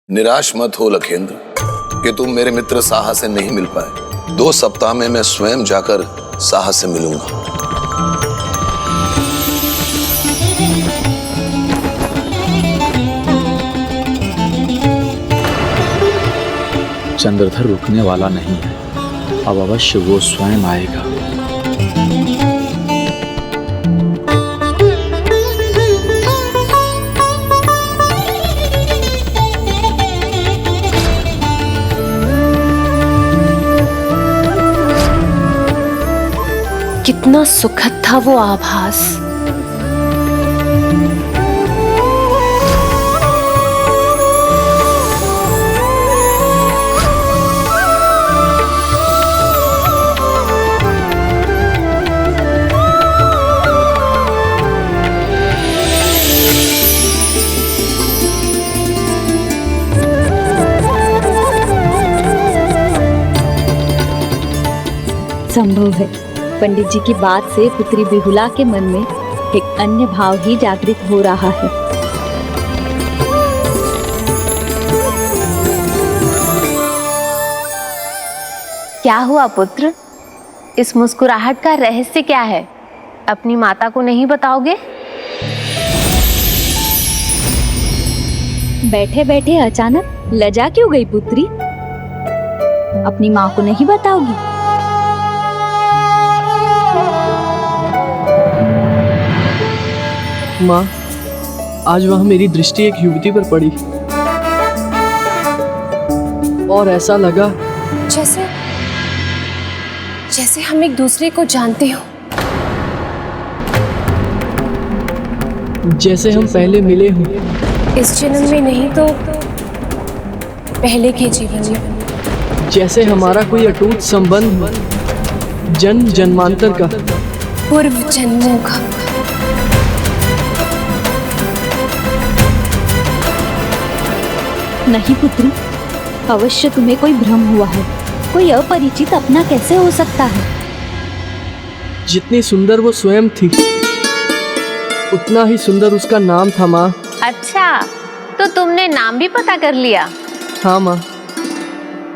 निराश मत हो लखेंद्र कि तुम मेरे मित्र साहा से नहीं मिल पाए। 2 सप्ताह में मैं स्वयं जाकर साहा से मिलूंगा। चंद्रधर रुकने वाला नहीं है, अब अवश्य वो स्वयं आएगा। कितना सुखद था वो आभास। संभव है पंडित जी की बात से पुत्री बिहुला के मन में एक अन्य भाव ही जागृत हो रहा है। क्या हुआ पुत्र? इस मुस्कुराहट का रहस्य क्या है? अपनी माता को नहीं बताओगे? बैठे बैठे अचानक लजा क्यों गई पुत्री? अपनी माँ को नहीं बताओगी? माँ, आज वहाँ मेरी दृष्टि एक युवती पर पड़ी और ऐसा लगा जैसे हम एक दूसरे को जानते हो। जैसे हम पहले मिले हों। इस जन्म में नहीं तो पहले के जीवन में। जैसे हमारा कोई अटूट संबंध हो, जन्म जन्मांतर का, पूर्व जन्मों का। नहीं पुत्री, अवश्य तुम्हें कोई भ्रम हुआ है। कोई अपरिचित अपना कैसे हो सकता है? जितनी सुंदर वो स्वयं थी, उतना ही सुंदर उसका नाम था माँ। अच्छा, तो तुमने नाम भी पता कर लिया? हाँ माँ,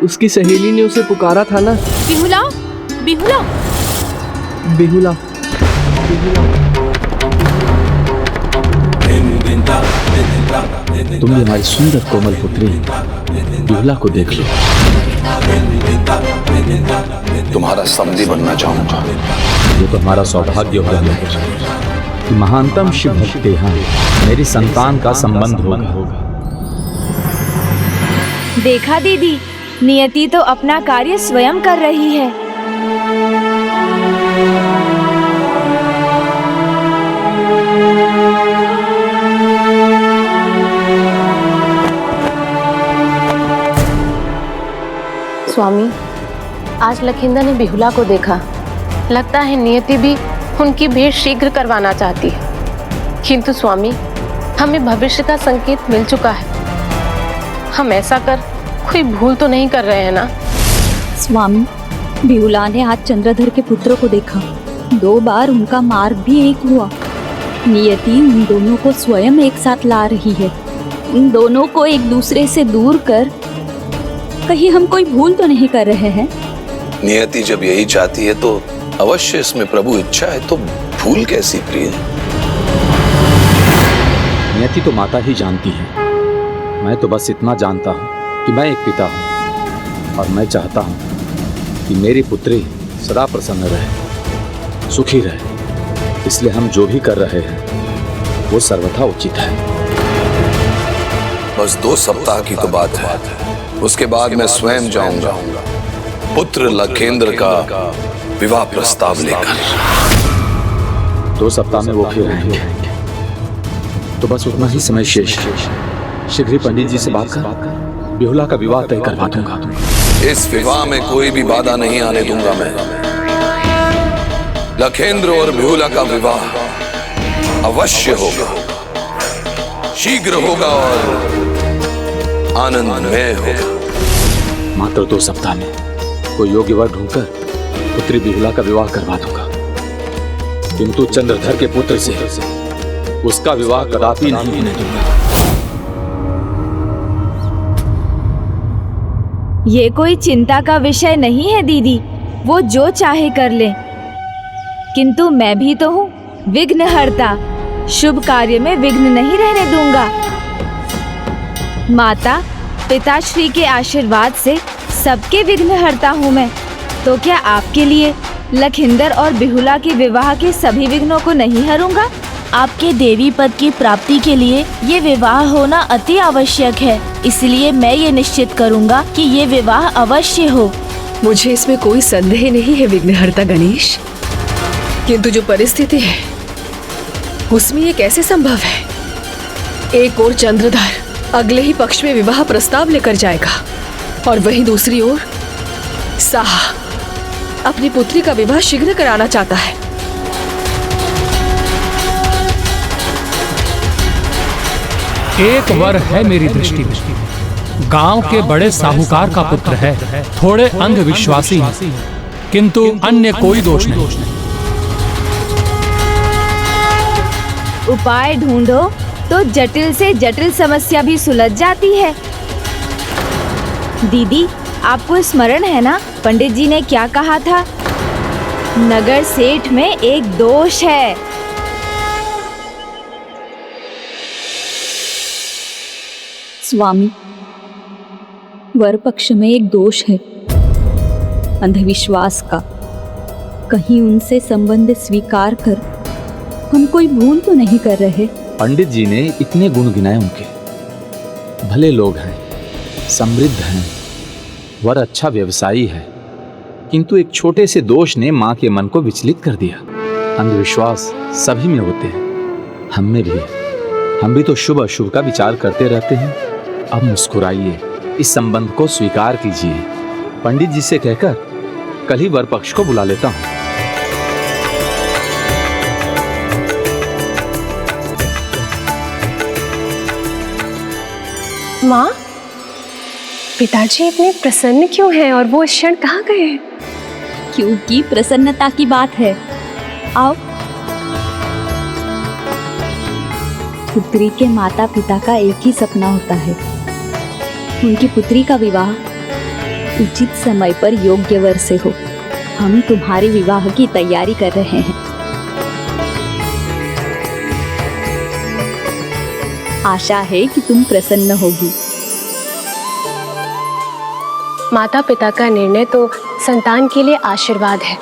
उसकी सहेली ने उसे पुकारा था ना, बिहुला, बिहुला, बिहुला, बिहुला। तुम भी हमारी सुंदर कोमल पुत्री बिहुला को देख लो। तुम्हारा समधी बनना चाहूंगा। ये तो हमारा सौभाग्य होगा कि महानतम शिव भक्त के यहाँ मेरी संतान का संबंध होगा। देखा दीदी, नियति तो अपना कार्य स्वयं कर रही है। स्वामी, आज लखिंदर ने बिहुला को देखा। लगता है नियति भी उनकी भेंट शीघ्र करवाना चाहती है। किंतु स्वामी, हमें भविष्य का संकेत मिल चुका है। हम ऐसा कर कोई भूल तो नहीं कर रहे हैं ना? स्वामी, बिहुला ने आज चंद्रधर के पुत्र को देखा। 2 बार उनका मार्ग भी एक हुआ। नियति उन दोनों को स्वयं एक साथ ला रही है। इन दोनों को एक दूसरे से दूर कर कहीं हम कोई भूल तो नहीं कर रहे हैं? नियति जब यही चाहती है तो अवश्य इसमें प्रभु इच्छा है, तो भूल कैसी प्रिय? नियति तो माता ही जानती है। मैं तो बस इतना जानता हूँ कि मैं एक पिता हूँ और मैं चाहता हूँ कि मेरी पुत्री सदा प्रसन्न रहे, सुखी रहे। इसलिए हम जो भी कर रहे हैं वो सर्वथा उचित है। बस 2 सप्ताह की तो बात है, उसके बाद मैं स्वयं जाऊंगा पुत्र लखेंद्र का विवाह प्रस्ताव लेकर। 2 सप्ताह में वो फिर आएंगे, तो बस उतना ही समय शेष है। शीघ्र ही पंडित जी से बात कर बिहुला का विवाह तय करवा दूंगा। इस विवाह में कोई भी बाधा नहीं आने दूंगा मैं। लखेंद्र और बिहुला का विवाह अवश्य होगा, शीघ्र होगा और आनंदमय होगा। मात्र 2 सप्ताह में कोई योग्य वर ढूंढकर पुत्री बिहुला का विवाह करवा दूंगा। किंतु चंद्रधर के पुत्र से उसका विवाह कदापि नहीं होने दूंगा। ये कोई चिंता का विषय नहीं है दीदी, वो जो चाहे कर ले। किंतु मैं भी तो हूँ विघ्नहर्ता, शुभ कार्य में विघ्न नहीं रहने दूंगा। माता पिताश्री के आशीर्वाद से सबके विघ्नहर्ता हूँ मैं, तो क्या आपके लिए लखिंदर और बिहुला के विवाह के सभी विघ्नों को नहीं हरूंगा? आपके देवी पद की प्राप्ति के लिए ये विवाह होना अति आवश्यक है, इसलिए मैं ये निश्चित करूंगा कि ये विवाह अवश्य हो। मुझे इसमें कोई संदेह नहीं है विघ्नहर्ता गणेश, किंतु जो परिस्थिति है उसमें ये कैसे संभव है? एक ओर चंद्रधर अगले ही पक्ष में विवाह प्रस्ताव लेकर जाएगा और वहीं दूसरी ओर साहा अपनी पुत्री का विवाह शीघ्र कराना चाहता है। एक वर है मेरी दृष्टि में, गांव के बड़े साहूकार का पुत्र है, थोड़े अंधविश्वासी है, किंतु अन्य कोई दोष नहीं। उपाय ढूंढो तो जटिल से जटिल समस्या भी सुलझ जाती है। दीदी, आपको स्मरण है ना पंडित जी ने क्या कहा था? नगर सेठ में एक दोष है। स्वामी, वर पक्ष में एक दोष है, अंधविश्वास का। कहीं उनसे संबंध स्वीकार कर हम कोई भूल तो नहीं कर रहे? पंडित जी ने इतने गुण गिनाए उनके। भले लोग हैं, समृद्ध हैं, वर अच्छा व्यवसायी है, किंतु एक छोटे से दोष ने माँ के मन को विचलित कर दिया। अंधविश्वास सभी में होते हैं, हम में भी है। हम भी तो शुभ अशुभ का विचार करते रहते हैं। अब मुस्कुराइए, इस संबंध को स्वीकार कीजिए। पंडित जी से कहकर कल ही वर पक्ष को बुला लेता हूँ। माँ, पिताजी इतने प्रसन्न क्यों हैं और वो इस क्षण कहाँ गए हैं? क्योंकि प्रसन्नता की बात है। आओ। पुत्री के माता पिता का एक ही सपना होता है, उनकी पुत्री का विवाह उचित समय पर योग्य वर से हो। हम तुम्हारे विवाह की तैयारी कर रहे हैं। आशा है कि तुम प्रसन्न होगी। माता पिता का निर्णय तो संतान के लिए आशीर्वाद है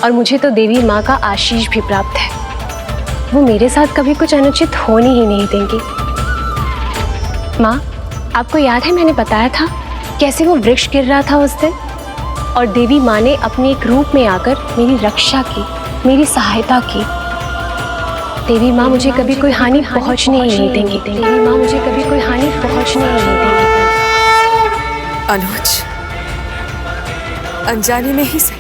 और मुझे तो देवी माँ का आशीष भी प्राप्त है। वो मेरे साथ कभी कुछ अनुचित होने ही नहीं देंगी। माँ, आपको याद है मैंने बताया था कैसे वो वृक्ष गिर रहा था उस दिन, और देवी माँ ने अपने एक रूप में आकर मेरी रक्षा की, मेरी सहायता की। देवी माँ मुझे कभी कोई हानि पहुँचने ही नहीं देंगी। देवी माँ मुझे कभी कोई हानि पहुँचने ही नहीं देंगी। अनुज, अनजाने में ही सही,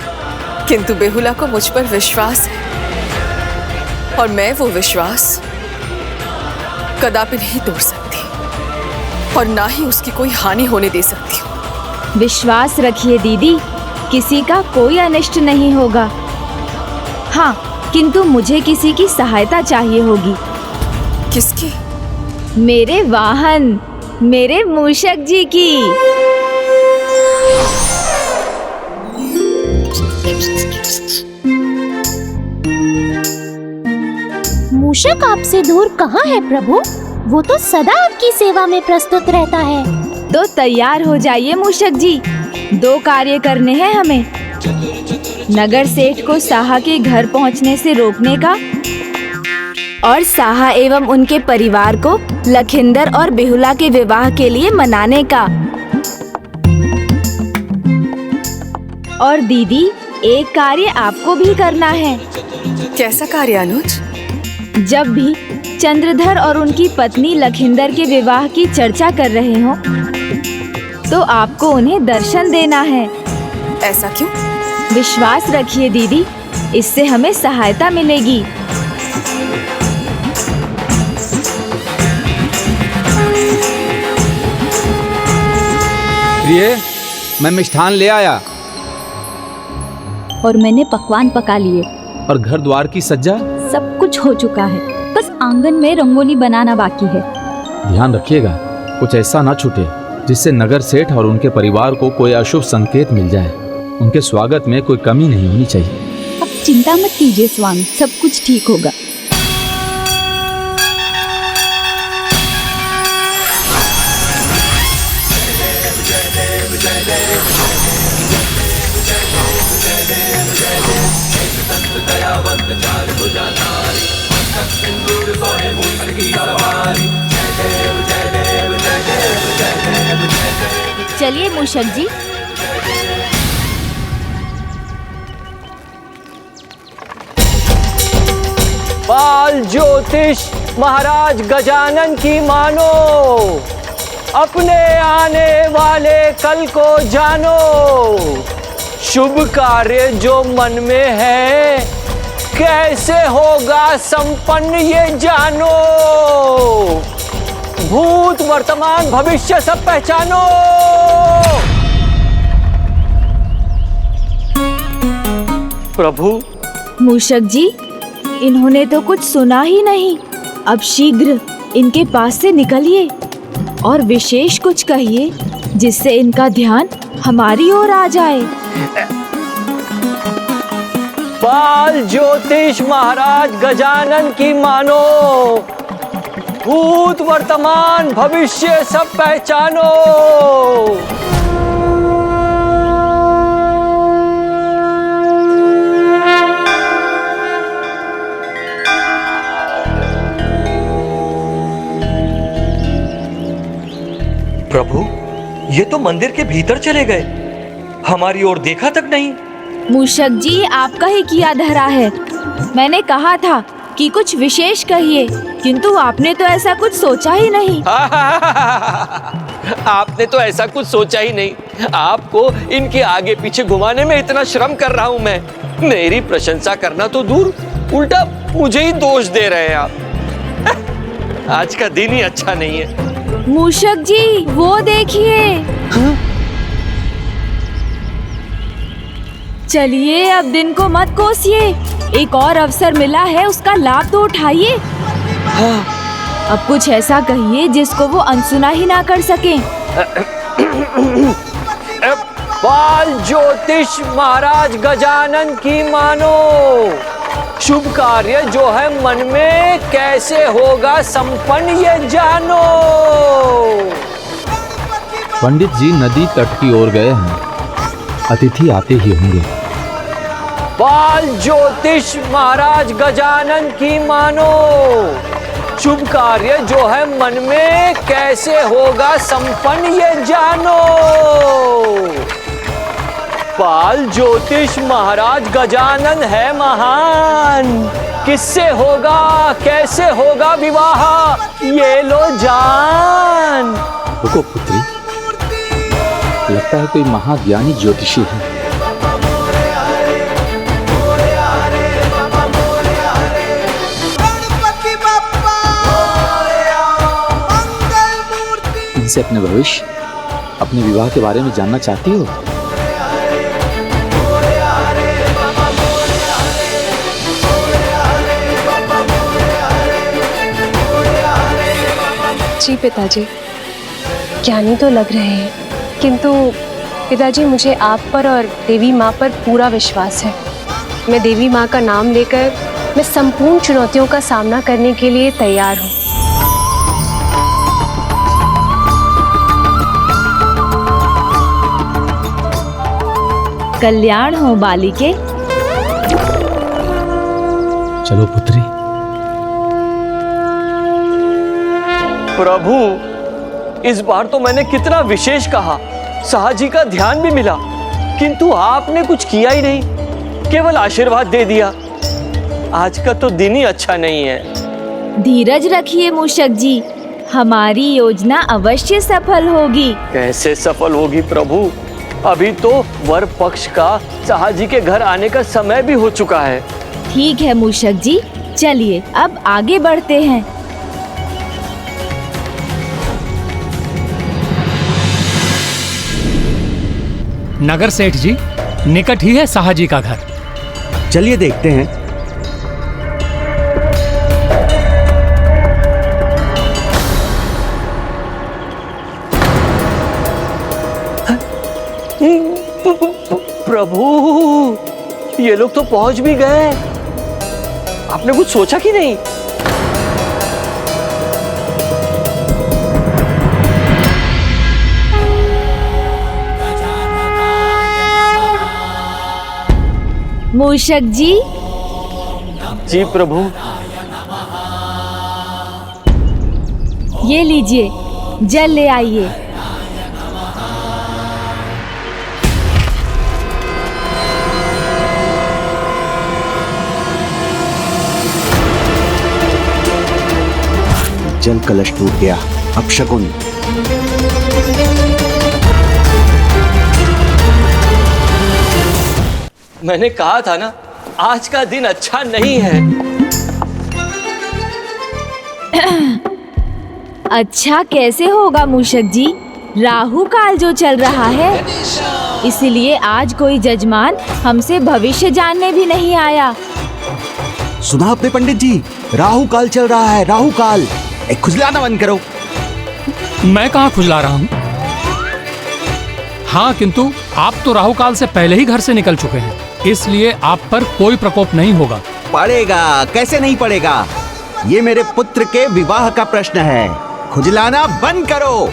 किंतु बेहुला को मुझ पर विश्वास है और मैं वो विश्वास कदापि नहीं तोड़ सकती और ना ही उसकी कोई हानि होने दे सकती हूँ। विश्वास रखिए दीदी, किसी का कोई अनिष्ट नहीं होगा। हाँ, किंतु मुझे किसी की सहायता चाहिए होगी। किसकी? मेरे वाहन, मेरे मूषक जी की। मूषक आपसे दूर कहाँ है प्रभु? वो तो सदा आपकी सेवा में प्रस्तुत रहता है। तो तैयार हो जाइए मूषक जी, 2 कार्य करने हैं हमें। नगर सेठ को साहा के घर पहुंचने से रोकने का और साहा एवं उनके परिवार को लखिंदर और बिहुला के विवाह के लिए मनाने का। और दीदी, एक कार्य आपको भी करना है। कैसा कार्य अनुज? जब भी चंद्रधर और उनकी पत्नी लखिंदर के विवाह की चर्चा कर रहे हो तो आपको उन्हें दर्शन देना है। ऐसा क्यों? विश्वास रखिए दीदी, इससे हमें सहायता मिलेगी। प्रिय, मैं मिष्ठान ले आया। और मैंने पकवान पका लिए। और घर द्वार की सज्जा? सब कुछ हो चुका है, बस आंगन में रंगोली बनाना बाकी है। ध्यान रखिएगा, कुछ ऐसा ना छूटे जिससे नगर सेठ और उनके परिवार को कोई अशुभ संकेत मिल जाए। उनके स्वागत में कोई कमी नहीं होनी चाहिए। अब चिंता मत कीजिए स्वामी, सब कुछ ठीक होगा। चलिए मूषक जी। बाल ज्योतिष महाराज गजानन की मानो, अपने आने वाले कल को जानो, शुभ कार्य जो मन में है कैसे होगा संपन्न ये जानो, भूत वर्तमान भविष्य सब पहचानो। प्रभु। मूषक जी, इन्होंने तो कुछ सुना ही नहीं। अब शीघ्र इनके पास से निकलिए और विशेष कुछ कहिए जिससे इनका ध्यान हमारी ओर आ जाए। बाल ज्योतिष महाराज गजानन की मानो, भूत वर्तमान भविष्य सब पहचानो। प्रभु, ये तो मंदिर के भीतर चले गए, हमारी ओर देखा तक नहीं। मूषक जी, आपका ही किया धरा है। मैंने कहा था कि कुछ विशेष कहिए, किंतु आपने तो ऐसा कुछ सोचा ही नहीं। आपने तो ऐसा कुछ सोचा ही नहीं। आपको इनके आगे पीछे घुमाने में इतना श्रम कर रहा हूं मैं। मेरी प्रशंसा करना तो दूर, उल्टा मुझे ही दोष दे रहे हैं आप। आज का दिन ही अच्छा नहीं है। मूषक जी, वो देखिए। चलिए, अब दिन को मत कोसिए, एक और अवसर मिला है, उसका लाभ तो उठाइए। अब कुछ ऐसा कहिए जिसको वो अनसुना ही ना कर सकें। बाल ज्योतिष महाराज गजानन की मानो, शुभ कार्य जो है मन में कैसे होगा संपन्न ये जानो। पंडित जी नदी तट की ओर गए हैं, अतिथि आते ही होंगे। बाल ज्योतिष महाराज गजानन की मानो, शुभ कार्य जो है मन में कैसे होगा संपन्न ये जानो। बाल ज्योतिष महाराज गजानन है महान, किससे होगा कैसे होगा विवाह ये लो जान। रुको पुत्री, लगता है कोई महाज्ञानी ज्योतिषी है। इनसे अपने भविष्य, अपने विवाह के बारे में जानना चाहती हो? जी पिताजी, ज्ञानी तो लग रहे हैं, किंतु पिताजी मुझे आप पर और देवी माँ पर पूरा विश्वास है। मैं देवी माँ का नाम लेकर मैं संपूर्ण चुनौतियों का सामना करने के लिए तैयार हूँ। कल्याण हो बालिके। चलो पुत्री। प्रभु, इस बार तो मैंने कितना विशेष कहा, साहजी का ध्यान भी मिला, किंतु आपने कुछ किया ही नहीं, केवल आशीर्वाद दे दिया। आज का तो दिन ही अच्छा नहीं है। धीरज रखिए मूषक जी, हमारी योजना अवश्य सफल होगी। कैसे सफल होगी प्रभु? अभी तो वर पक्ष का साहजी के घर आने का समय भी हो चुका है। ठीक है मूषक जी, चलिए अब आगे बढ़ते हैं। नगर सेठ जी, निकट ही है साहजी का घर। चलिए देखते हैं। प्रभु, ये लोग तो पहुंच भी गए। आपने कुछ सोचा कि नहीं? मूषक जी। जी प्रभु। ये लीजिए, जल ले आइए। जल कलश टूट गया। अपशकुन। मैंने कहा था ना, आज का दिन अच्छा नहीं है। अच्छा कैसे होगा मूषक जी? राहु काल जो चल रहा है, इसलिए आज कोई जजमान हमसे भविष्य जानने भी नहीं आया। सुना आपने पंडित जी? राहु काल चल रहा है, राहु काल। एक खुजलाना बंद करो। मैं कहाँ खुजला रहा हूँ? हाँ, किंतु आप तो राहु काल से पहले ही घर से निकल चुके हैं, इसलिए आप पर कोई प्रकोप नहीं होगा। पड़ेगा, कैसे नहीं पड़ेगा? ये मेरे पुत्र के विवाह का प्रश्न है। खुजलाना बंद करो।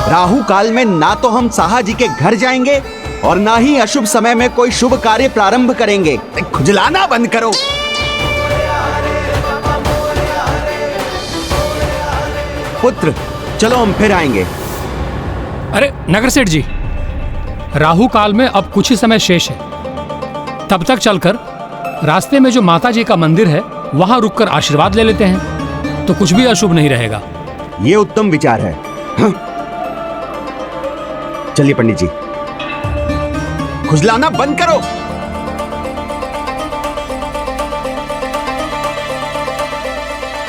राहु काल में ना तो हम साहा जी के घर जाएंगे और ना ही अशुभ समय में कोई शुभ कार्य प्रारंभ करेंगे। खुजलाना बंद करो। पुत्र, चलो हम फिर आएंगे। अरे नगर सेठ जी, राहु काल में अब कुछ ही समय शेष है। तब तक चलकर रास्ते में जो माता जी का मंदिर है वहां रुककर आशीर्वाद ले लेते हैं, तो कुछ भी अशुभ नहीं रहेगा। ये उत्तम विचार है। हाँ। चलिए पंडित जी, खुजलाना बंद करो।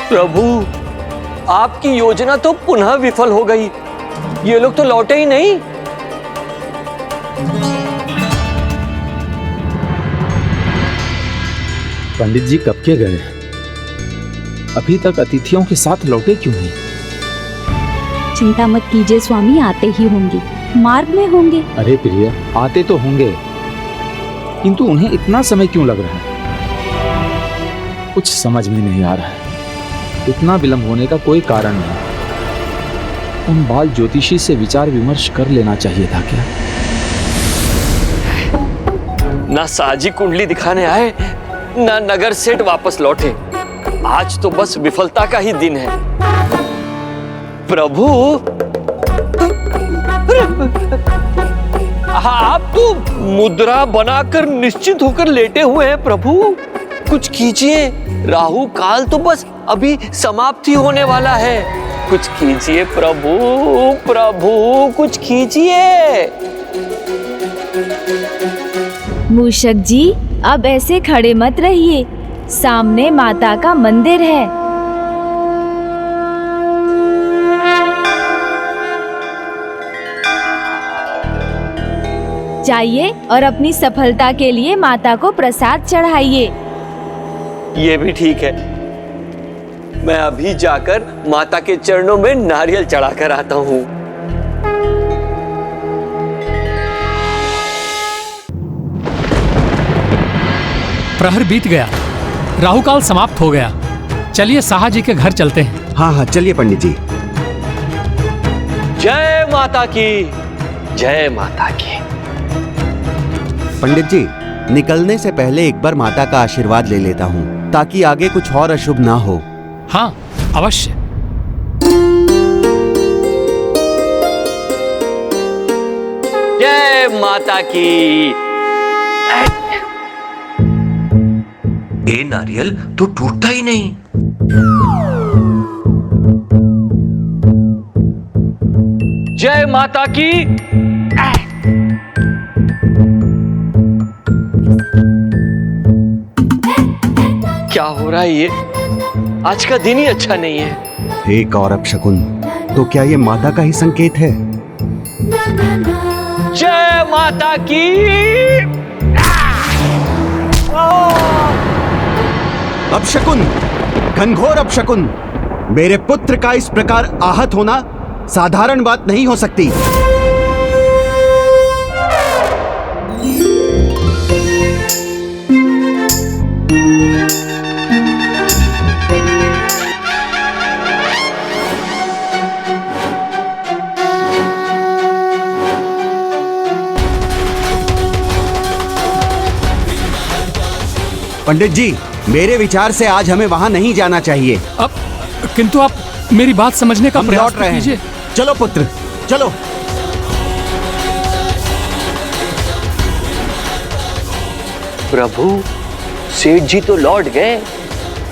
प्रभु, आपकी योजना तो पुनः विफल हो गई। ये लोग तो लौटे ही नहीं। पंडित जी कब के गए? अभी तक अतिथियों के साथ लौटे क्यों नहीं? चिंता मत कीजिए स्वामी, आते ही होंगे, मार्ग में होंगे। अरे प्रिय, आते तो होंगे, किंतु उन्हें इतना समय क्यों लग रहा है? कुछ समझ में नहीं आ रहा है। इतना विलंब होने का कोई कारण नहीं। उन बाल ज्योतिषी से विचार विमर्श कर लेना चाहिए था क्या? ना साजी कुंडली दिखाने आए, ना नगर सेठ वापस लौटे। आज तो बस विफलता का ही दिन है। प्रभु, आप तो मुद्रा बनाकर निश्चिंत होकर लेटे हुए हैं। प्रभु, कुछ कीजिए। राहु काल तो बस अभी समाप्ति होने वाला है। कुछ कीजिए प्रभु, प्रभु कुछ कीजिए। मूषक जी, अब ऐसे खड़े मत रहिए, सामने माता का मंदिर है। जाइए और अपनी सफलता के लिए माता को प्रसाद चढ़ाइए। ये भी ठीक है। मैं अभी जाकर माता के चरणों में नारियल चढ़ाकर आता हूँ। प्रहर बीत गया, राहु काल समाप्त हो गया। चलिए साहा जी के घर चलते हैं। हाँ हाँ, चलिए पंडित जी। जय माता की, जय माता की। पंडित जी, निकलने से पहले एक बार माता का आशीर्वाद ले लेता हूँ, ताकि आगे कुछ और अशुभ ना हो। हाँ अवश्य। जय माता की। ये नारियल तो टूटता ही नहीं। जय माता की। क्या हो रहा है ये? आज का दिन ही अच्छा नहीं है। एक और अपशकुन, तो क्या ये माता का ही संकेत है? जय माता की। अपशकुन, घनघोर अपशकुन, मेरे पुत्र का इस प्रकार आहत होना साधारण बात नहीं हो सकती। पंडित जी, मेरे विचार से आज हमें वहां नहीं जाना चाहिए। अब किंतु आप मेरी बात समझने का हम प्रयास लौट रहे कीजिए। हैं। चलो पुत्र, चलो। प्रभु, सेठ जी तो लौट गए,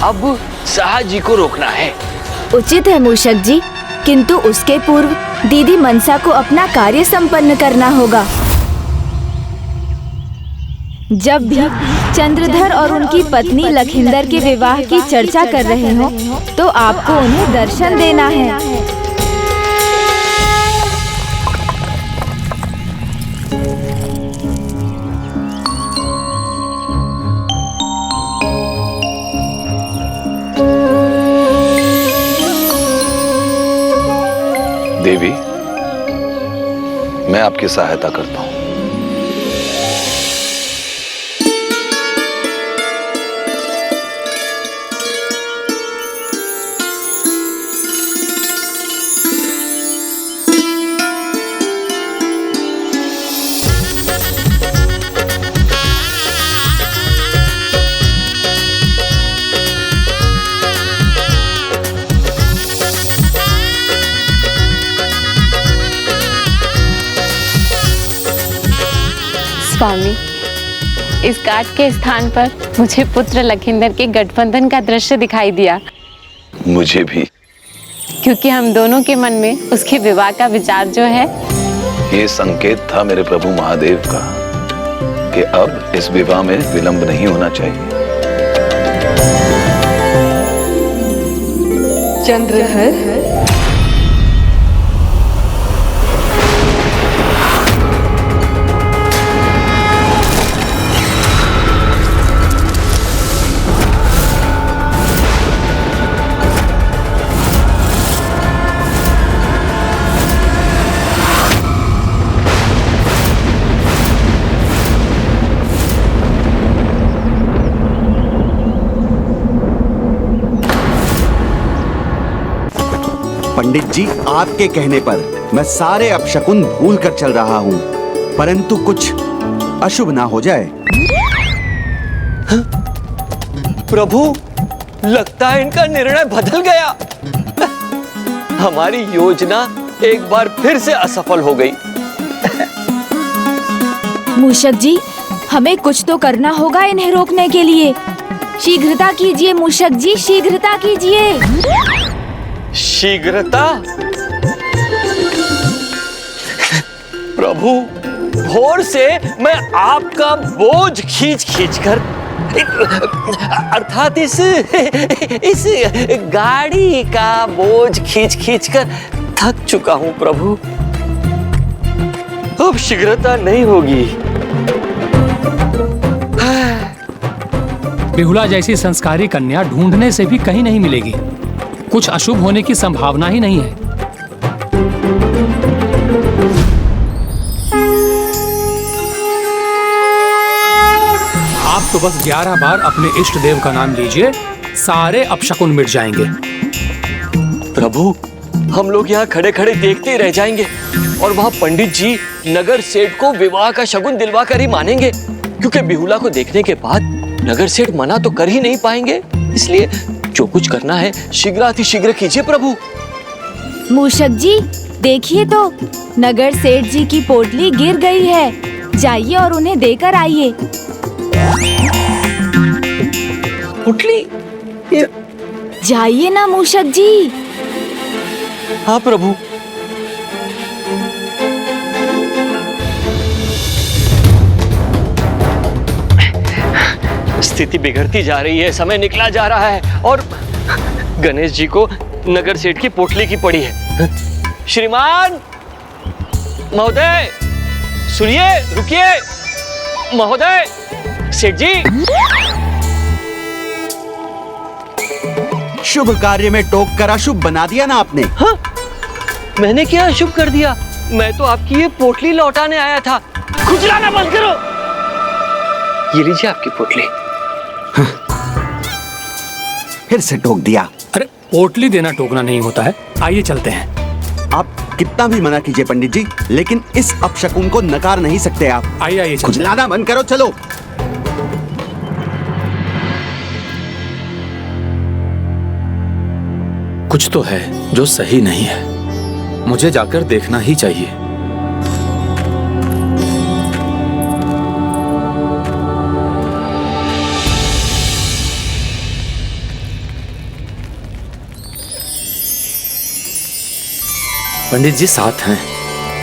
अब शाह जी को रोकना है। उचित है मूषक जी, किंतु उसके पूर्व दीदी मनसा को अपना कार्य संपन्न करना होगा। जब भी चंद्रधर और उनकी पत्नी लखिंदर के विवाह की चर्चा कर रहे हो, तो आपको उन्हें दर्शन देना है। देवी, मैं आपकी सहायता करता हूं। स्वामी, इस घाट के स्थान पर मुझे पुत्र लखिंदर के गठबंधन का दृश्य दिखाई दिया। मुझे भी, क्योंकि हम दोनों के मन में उसके विवाह का विचार जो है, ये संकेत था मेरे प्रभु महादेव का कि अब इस विवाह में विलंब नहीं होना चाहिए। चंद्रधर, पंडित जी, आपके कहने पर मैं सारे अपशकुन भूल कर चल रहा हूँ, परंतु कुछ अशुभ ना हो जाए। प्रभु, लगता है इनका निर्णय बदल गया। हमारी योजना एक बार फिर से असफल हो गई। मूषक जी, हमें कुछ तो करना होगा इन्हें रोकने के लिए। शीघ्रता कीजिए मूषक जी, शीघ्रता कीजिए। शीघ्रता? प्रभु, भोर से मैं आपका बोझ खींच खींच कर, अर्थात इस गाड़ी का बोझ खींच खींच कर थक चुका हूं प्रभु। अब शीघ्रता नहीं होगी। बिहुला जैसी संस्कारी कन्या ढूंढने से भी कहीं नहीं मिलेगी। कुछ अशुभ होने की संभावना ही नहीं है। आप तो बस 11 बार अपने इष्ट देव का नाम लीजिए, सारे अपशकुन मिट जाएंगे। प्रभु, हम लोग यहाँ खड़े खड़े देखते ही रह जाएंगे और वहाँ पंडित जी नगर सेठ को विवाह का शगुन दिलवा कर ही मानेंगे, क्योंकि बिहुला को देखने के बाद नगर सेठ मना तो कर ही नहीं पाएंगे। इसलिए जो कुछ करना है शीघ्र कीजिए प्रभु। मूषक जी, देखिए तो नगर सेठ जी की पोटली गिर गई है। जाइए और उन्हें देकर आइए। पोटली? जाइए ना मूषक जी। हाँ प्रभु। स्थिति बिगड़ती जा रही है, समय निकला जा रहा है और गणेश जी को नगर सेठ की पोटली की पड़ी है। श्रीमान महोदय, सुनिए, रुकिए। महोदय, सेठ जी। शुभ कार्य में टोक कर अशुभ बना दिया ना आपने। हाँ? मैंने क्या अशुभ कर दिया? मैं तो आपकी ये पोटली लौटाने आया था। खुजलाना बंद करो। ये लीजिए आपकी पोटली। फिर से टोक दिया। अरे पोटली देना टोकना नहीं होता है, आइए चलते हैं। आप कितना भी मना कीजिए पंडित जी, लेकिन इस अपशकुन को नकार नहीं सकते आप। आइए आइए चलते हैं। खुजलाना बंद करो, चलो। कुछ तो है जो सही नहीं है, मुझे जाकर देखना ही चाहिए। पंडित जी साथ हैं,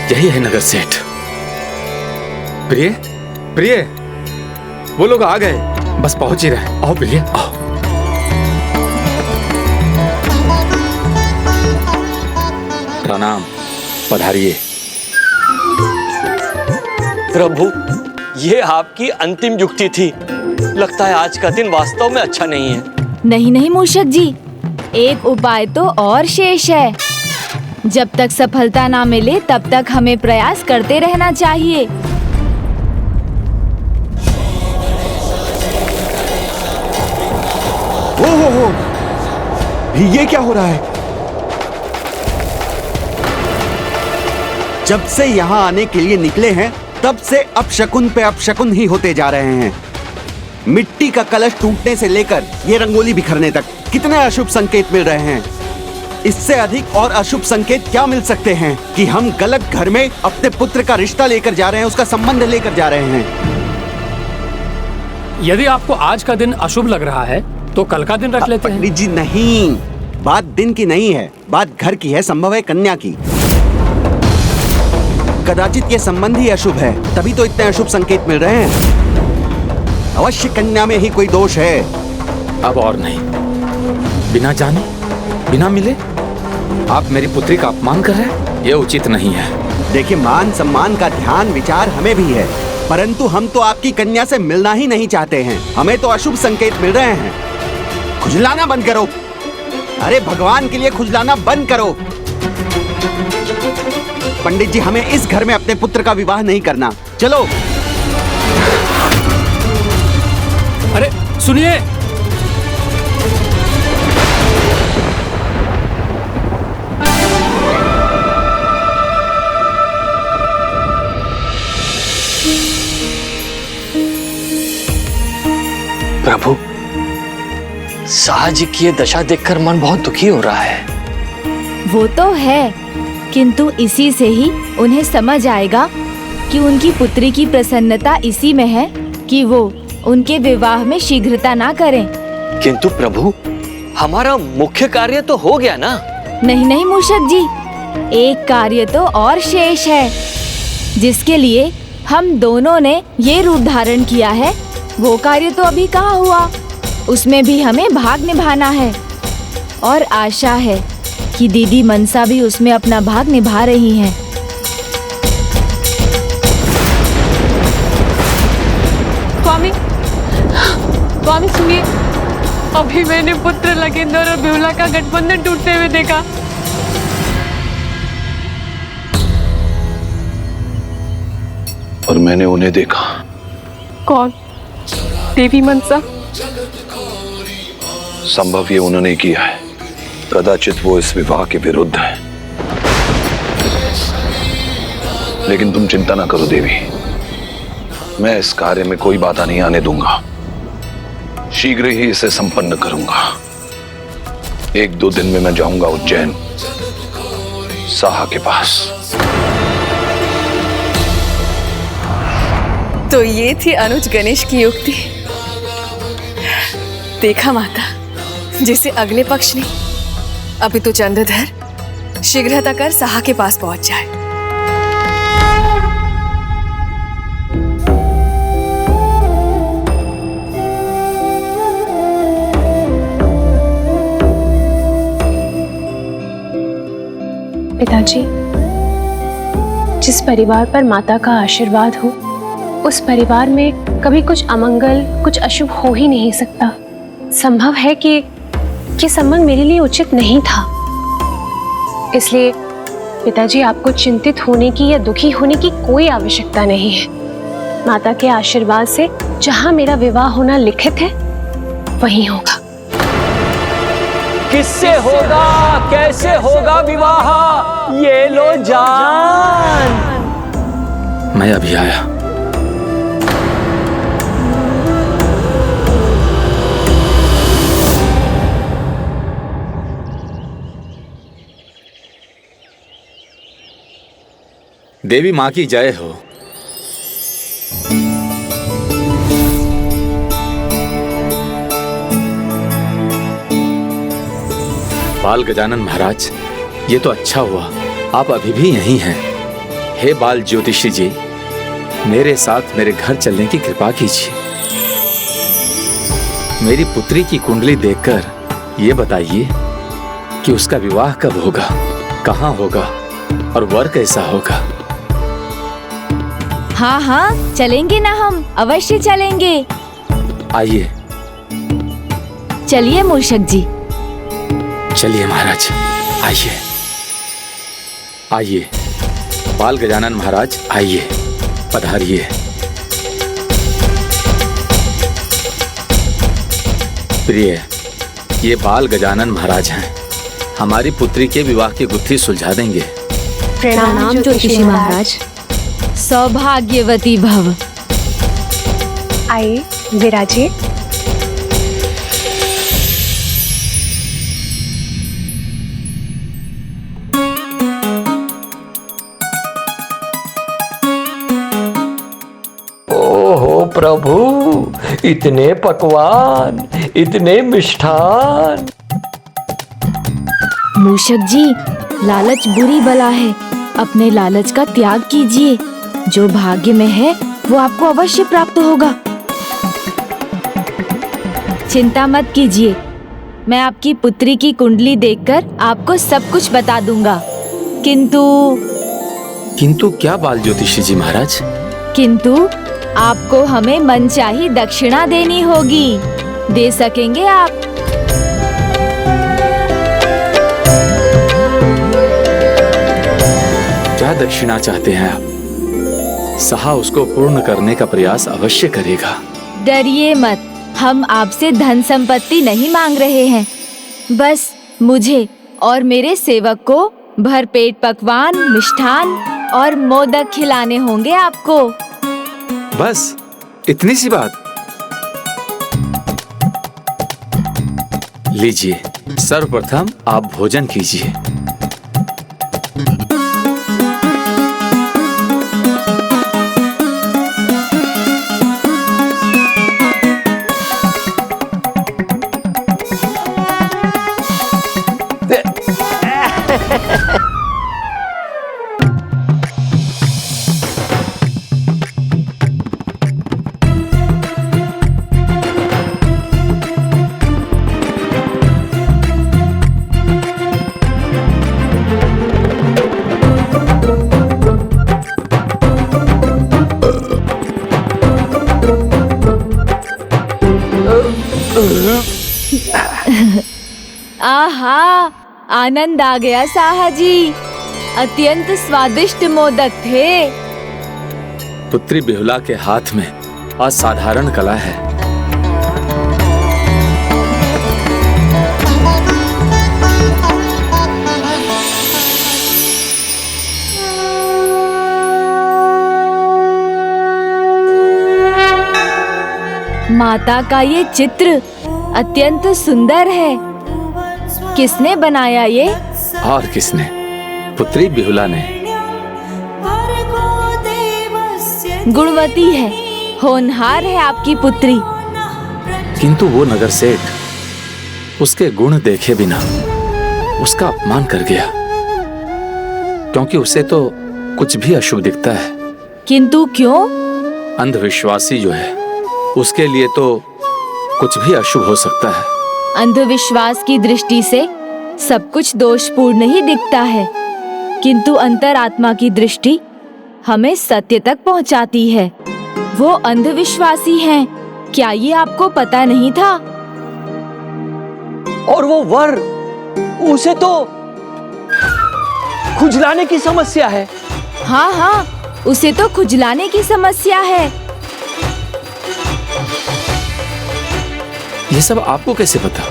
यही है नगर सेठ। प्रिय प्रिय, वो लोग आ गए, बस पहुंच ही रहे। आओ प्रिय, आओ। प्रणाम, पधारिए। प्रभु, ये आपकी अंतिम युक्ति थी। लगता है आज का दिन वास्तव में अच्छा नहीं है। नहीं नहीं मूषक जी, एक उपाय तो और शेष है। जब तक सफलता ना मिले तब तक हमें प्रयास करते रहना चाहिए। हो, ये क्या हो रहा है? जब से यहाँ आने के लिए निकले हैं तब से अपशकुन पे अपशकुन ही होते जा रहे हैं। मिट्टी का कलश टूटने से लेकर ये रंगोली बिखरने तक कितने अशुभ संकेत मिल रहे हैं। इससे अधिक और अशुभ संकेत क्या मिल सकते हैं कि हम गलत घर में अपने पुत्र का रिश्ता लेकर जा रहे हैं, उसका संबंध लेकर जा रहे हैं। यदि आपको आज का दिन अशुभ लग रहा है तो कल का दिन रख लेते हैं। पंडित जी नहीं, बात दिन की नहीं है, बात घर की है, संभव है कन्या की। कदाचित ये संबंध ही अशुभ है, तभी तो इतने अशुभ संकेत मिल रहे हैं। अवश्य कन्या में ही कोई दोष है। अब और नहीं, बिना जाने बिना मिले आप मेरी पुत्री का अपमान कर रहे हैं, ये उचित नहीं है। देखिए, मान सम्मान का ध्यान विचार हमें भी है, परंतु हम तो आपकी कन्या से मिलना ही नहीं चाहते हैं। हमें तो अशुभ संकेत मिल रहे हैं। खुजलाना बंद करो। अरे भगवान के लिए खुजलाना बंद करो। पंडित जी, हमें इस घर में अपने पुत्र का विवाह नहीं करना। चलो। अरे सुनिए, प्रभु, साहजी की ये दशा देखकर मन बहुत दुखी हो रहा है। वो तो है, किंतु इसी से ही उन्हें समझ आएगा कि उनकी पुत्री की प्रसन्नता इसी में है कि वो उनके विवाह में शीघ्रता ना करें। किंतु प्रभु, हमारा मुख्य कार्य तो हो गया ना। नहीं नहीं मूषक जी, एक कार्य तो और शेष है, जिसके लिए हम दोनों ने ये रूप धारण किया है। वो कार्य तो अभी कहाँ हुआ, उसमें भी हमें भाग निभाना है। और आशा है कि दीदी मनसा भी उसमें अपना भाग निभा रही हैं। स्वामी, स्वामी सुनिए, अभी मैंने पुत्र लखेंद्र और बिहुला का गठबंधन टूटते हुए देखा। और मैंने उन्हें देखा। कौन? देवी मनसा? संभव ये उन्होंने किया है। कदाचित वो इस विवाह के विरुद्ध है, लेकिन तुम चिंता ना करो देवी, मैं इस कार्य में कोई बाधा नहीं आने दूंगा। शीघ्र ही इसे संपन्न करूंगा। 1-2 दिन में मैं जाऊंगा उज्जैन, साहा के पास। तो ये थी अनुज गणेश की युक्ति। देखा माता, जिसे अगले पक्ष ने अभी तो चंद्रधर शीघ्रता कर साहा के पास पहुंच जाए। पिताजी, जिस परिवार पर माता का आशीर्वाद हो, उस परिवार में कभी कुछ अमंगल, कुछ अशुभ हो ही नहीं सकता। संभव है कि ये संबंध मेरे लिए उचित नहीं था, इसलिए पिताजी, आपको चिंतित होने की या दुखी होने की कोई आवश्यकता नहीं है। माता के आशीर्वाद से जहां मेरा विवाह होना लिखित है वहीं होगा। किससे होगा, कैसे होगा विवाह, ये लो जान। मैं अभी आया। देवी माँ की जय हो। बाल गजानन महाराज, ये तो अच्छा हुआ आप अभी भी यहीं हैं। हे बाल ज्योतिषी जी, मेरे साथ मेरे घर चलने की कृपा कीजिए। मेरी पुत्री की कुंडली देखकर ये बताइए कि उसका विवाह कब होगा, कहाँ होगा और वर कैसा होगा। हाँ हाँ, चलेंगे ना, हम अवश्य चलेंगे। आइए। चलिए मूषक जी। चलिए महाराज, आइए आइए। बाल गजानन महाराज आइए, पधारिए। प्रिय, ये बाल गजानन महाराज हैं। हमारी पुत्री के विवाह की गुत्थी सुलझा देंगे। प्रणाम ज्योतिषी महाराज। सौभाग्यवती भव। आइए विराजिए। ओहो प्रभु, इतने पकवान, इतने मिष्ठान। मूषक जी, लालच बुरी बला है, अपने लालच का त्याग कीजिए। जो भाग्य में है वो आपको अवश्य प्राप्त होगा। चिंता मत कीजिए, मैं आपकी पुत्री की कुंडली देखकर आपको सब कुछ बता दूंगा। किंतु क्या बाल ज्योतिषी जी महाराज? किंतु आपको हमें मनचाही दक्षिणा देनी होगी। दे सकेंगे आप? क्या दक्षिणा चाहते हैं आप? सहा उसको पूर्ण करने का प्रयास अवश्य करेगा। डरिए मत, हम आपसे धन संपत्ति नहीं मांग रहे हैं। बस मुझे और मेरे सेवक को भरपेट पकवान, मिष्ठान और मोदक खिलाने होंगे आपको। बस इतनी सी बात? लीजिए, सर्वप्रथम आप भोजन कीजिए। आहा, आनंद आ गया साहा जी। अत्यंत स्वादिष्ट मोदक थे। पुत्री बिहुला के हाथ में असाधारण कला है। माता का ये चित्र अत्यंत सुंदर है। किसने बनाया ये? और किसने? पुत्री बिहुला ने। गुणवती है, होनहार है आपकी पुत्री। किंतु वो नगर सेठ उसके गुण देखे बिना उसका अपमान कर गया, क्योंकि उसे तो कुछ भी अशुभ दिखता है। किंतु क्यों? अंधविश्वासी जो है उसके लिए तो कुछ भी अशुभ हो सकता है। अंधविश्वास की दृष्टि से सब कुछ दोषपूर्ण ही दिखता है, किंतु अंतरात्मा की दृष्टि हमें सत्य तक पहुंचाती है। वो अंधविश्वासी हैं, क्या ये आपको पता नहीं था? और वो वर, उसे तो खुजलाने की समस्या है। हाँ हाँ, उसे तो खुजलाने की समस्या है। ये सब आपको कैसे पता?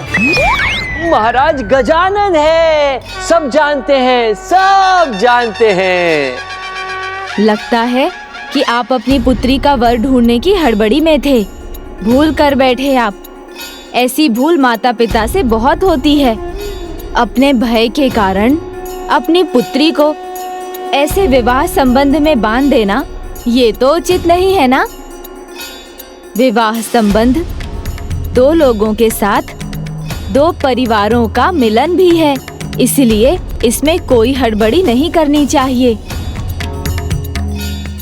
महाराज गजानन है, सब जानते हैं, सब जानते हैं। लगता है कि आप अपनी पुत्री का वर ढूंढने की हड़बड़ी में थे, भूल कर बैठे आप। ऐसी भूल माता पिता से बहुत होती है। अपने भय के कारण अपनी पुत्री को ऐसे विवाह संबंध में बांध देना, ये तो उचित नहीं है ना। विवाह संबंध दो लोगों के साथ दो परिवारों का मिलन भी है, इसलिए इसमें कोई हड़बड़ी नहीं करनी चाहिए।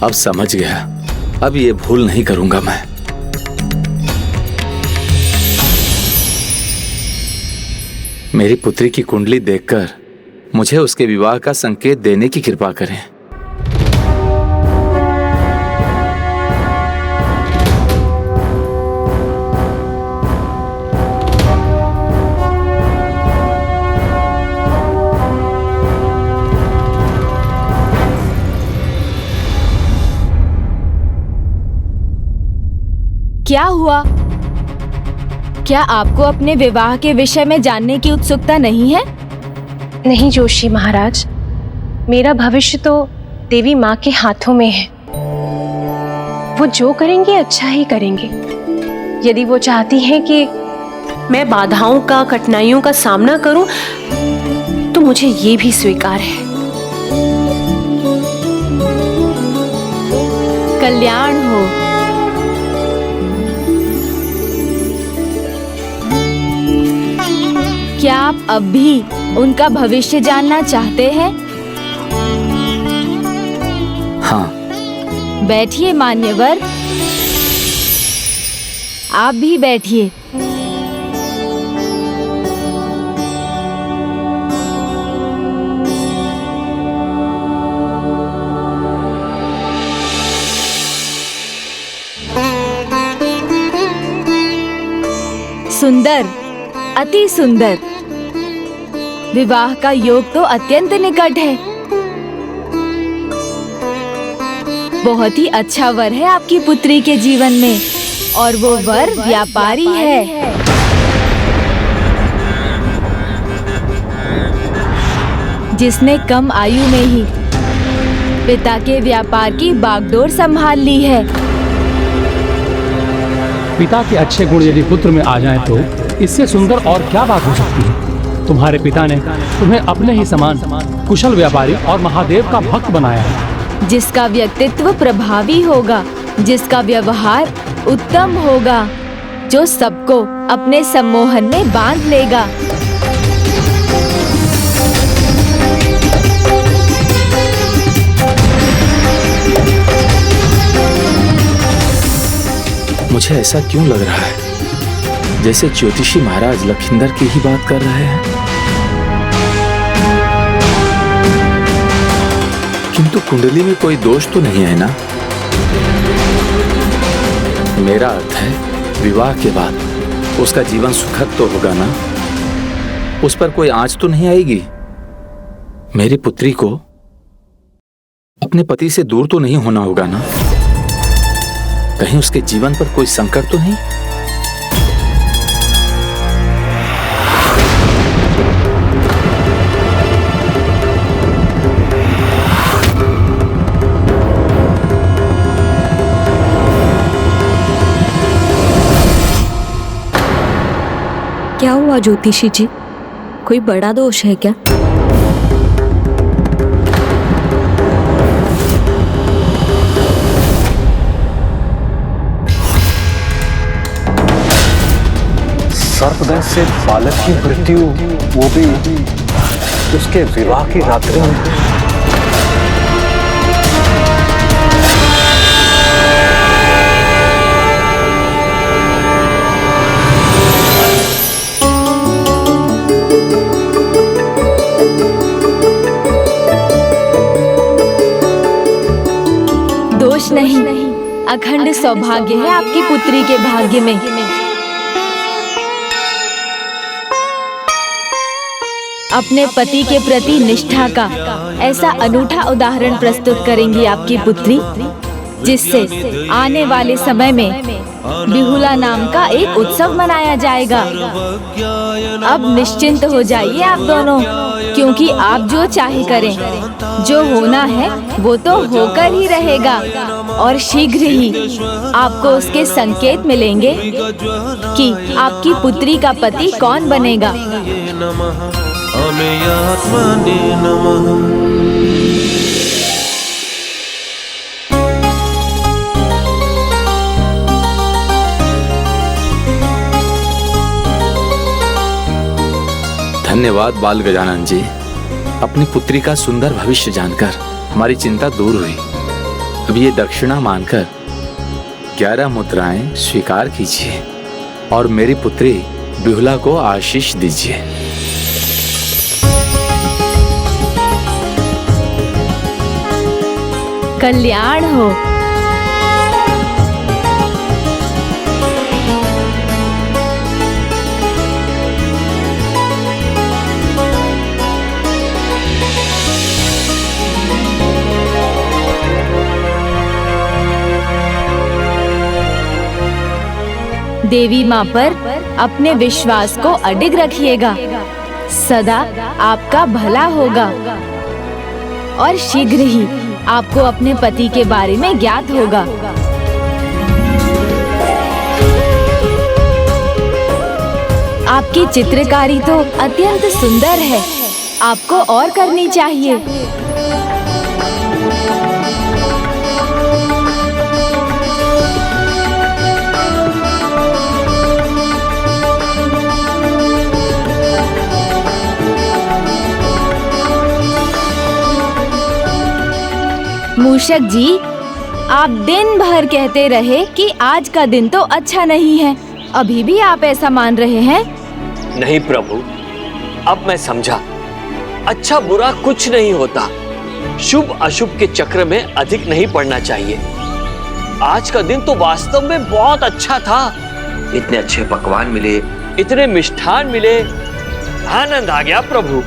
अब समझ गया, अब ये भूल नहीं करूंगा मैं। मेरी पुत्री की कुंडली देखकर मुझे उसके विवाह का संकेत देने की कृपा करें। क्या हुआ? क्या आपको अपने विवाह के विषय में जानने की उत्सुकता नहीं है? नहीं जोशी महाराज, मेरा भविष्य तो देवी माँ के हाथों में है। वो जो करेंगे अच्छा ही करेंगे। यदि वो चाहती हैं कि मैं बाधाओं का, कठिनाइयों का सामना करूं, तो मुझे ये भी स्वीकार है। कल्याण हो। क्या आप अब भी उनका भविष्य जानना चाहते हैं? हाँ। बैठिए मान्यवर, आप भी बैठिए। सुंदर, अति सुंदर। विवाह का योग तो अत्यंत निकट है। बहुत ही अच्छा वर है आपकी पुत्री के जीवन में, और वो वर व्यापारी है। जिसने कम आयु में ही पिता के व्यापार की बागडोर संभाल ली है। पिता के अच्छे गुण यदि पुत्र में आ जाएं तो इससे सुंदर और क्या बात हो सकती है। तुम्हारे पिता ने तुम्हें अपने ही समान कुशल व्यापारी और महादेव का भक्त बनाया है। जिसका व्यक्तित्व प्रभावी होगा, जिसका व्यवहार उत्तम होगा, जो सबको अपने सम्मोहन में बांध लेगा। मुझे ऐसा क्यों लग रहा है जैसे ज्योतिषी महाराज लखिंदर की ही बात कर रहे हैं, किंतु कुंडली में कोई दोष तो नहीं है ना। मेरा अर्थ है विवाह के बाद उसका जीवन सुखद तो होगा ना, उस पर कोई आंच तो नहीं आएगी। मेरी पुत्री को अपने पति से दूर तो नहीं होना होगा ना, कहीं उसके जीवन पर कोई संकट तो नहीं। क्या हुआ ज्योतिषी जी, कोई बड़ा दोष है क्या? सर्पदंश से बालक की मृत्यु, वो भी उसके विवाह की रात्रि में। दोष नहीं, अखंड सौभाग्य है आपकी पुत्री के भाग्य में। अपने पति के प्रति निष्ठा का ऐसा अनूठा उदाहरण प्रस्तुत करेंगी आपकी पुत्री, जिससे आने वाले समय में बिहुला नाम का एक उत्सव मनाया जाएगा। अब निश्चिंत हो जाइए आप दोनों, क्योंकि आप जो चाहे करें, जो होना है वो तो होकर ही रहेगा और शीघ्र ही आपको उसके संकेत मिलेंगे कि आपकी पुत्री का पति कौन बनेगा। धन्यवाद बाल गजानन जी। अपनी पुत्री का सुंदर भविष्य जानकर हमारी चिंता दूर हुई। अब ये दक्षिणा मानकर 11 मुद्राएं स्वीकार कीजिए और मेरी पुत्री बिहुला को आशीष दीजिए। कल्याण हो। देवी माँ पर अपने विश्वास को अडिग रखिएगा। सदा आपका भला होगा और शीघ्र ही आपको अपने पति के बारे में ज्ञात होगा। आपकी चित्रकारी तो अत्यंत सुंदर है, आपको और करनी चाहिए। मूषक जी, आप दिन भर कहते रहे कि आज का दिन तो अच्छा नहीं है, अभी भी आप ऐसा मान रहे हैं? नहीं प्रभु, अब मैं समझा। अच्छा बुरा कुछ नहीं होता, शुभ अशुभ के चक्र में अधिक नहीं पड़ना चाहिए। आज का दिन तो वास्तव में बहुत अच्छा था। इतने अच्छे पकवान मिले, इतने मिष्ठान मिले, आनंद आ गया प्रभु।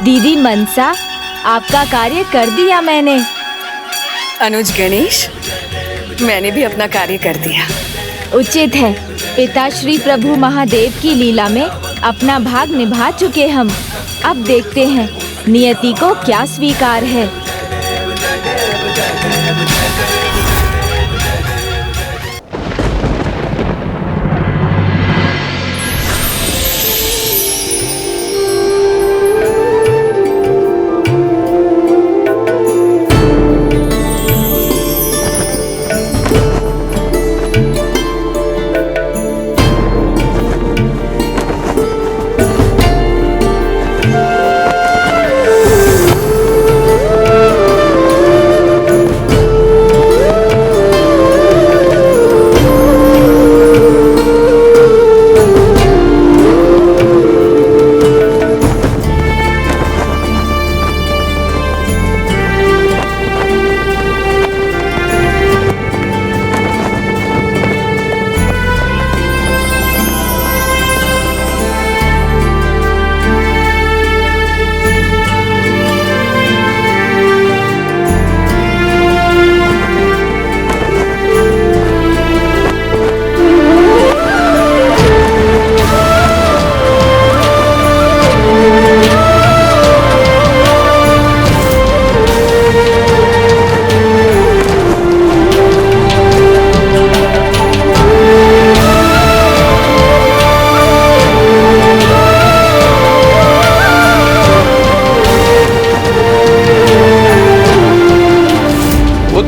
दीदी मनसा, आपका कार्य कर दिया मैंने। अनुज गणेश, मैंने भी अपना कार्य कर दिया। उचित है, पिताश्री प्रभु महादेव की लीला में अपना भाग निभा चुके हम। अब देखते हैं नियति को क्या स्वीकार है।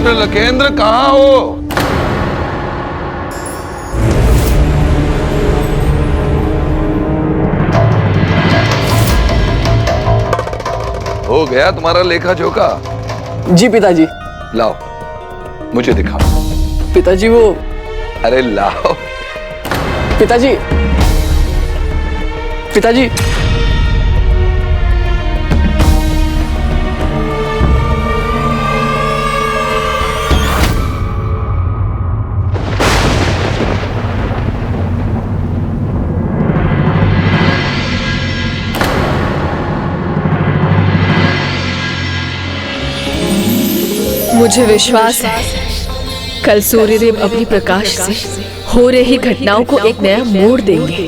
लकेंद्र कहाँ हो? हो गया तुम्हारा लेखा जोखा? जी पिताजी। लाओ, मुझे दिखाओ। पिताजी वो। अरे लाओ। पिताजी, पिताजी। मुझे विश्वास है कल सूर्यदेव अपनी प्रकाश से हो रही घटनाओं को एक नया मोड़ देंगे।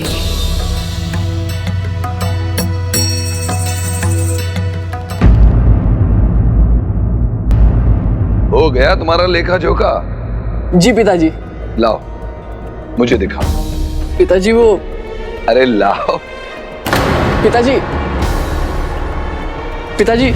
हो गया तुम्हारा लेखा जोखा? जी पिताजी। लाओ मुझे दिखाओ। पिताजी वो, अरे लाओ। पिताजी, पिताजी।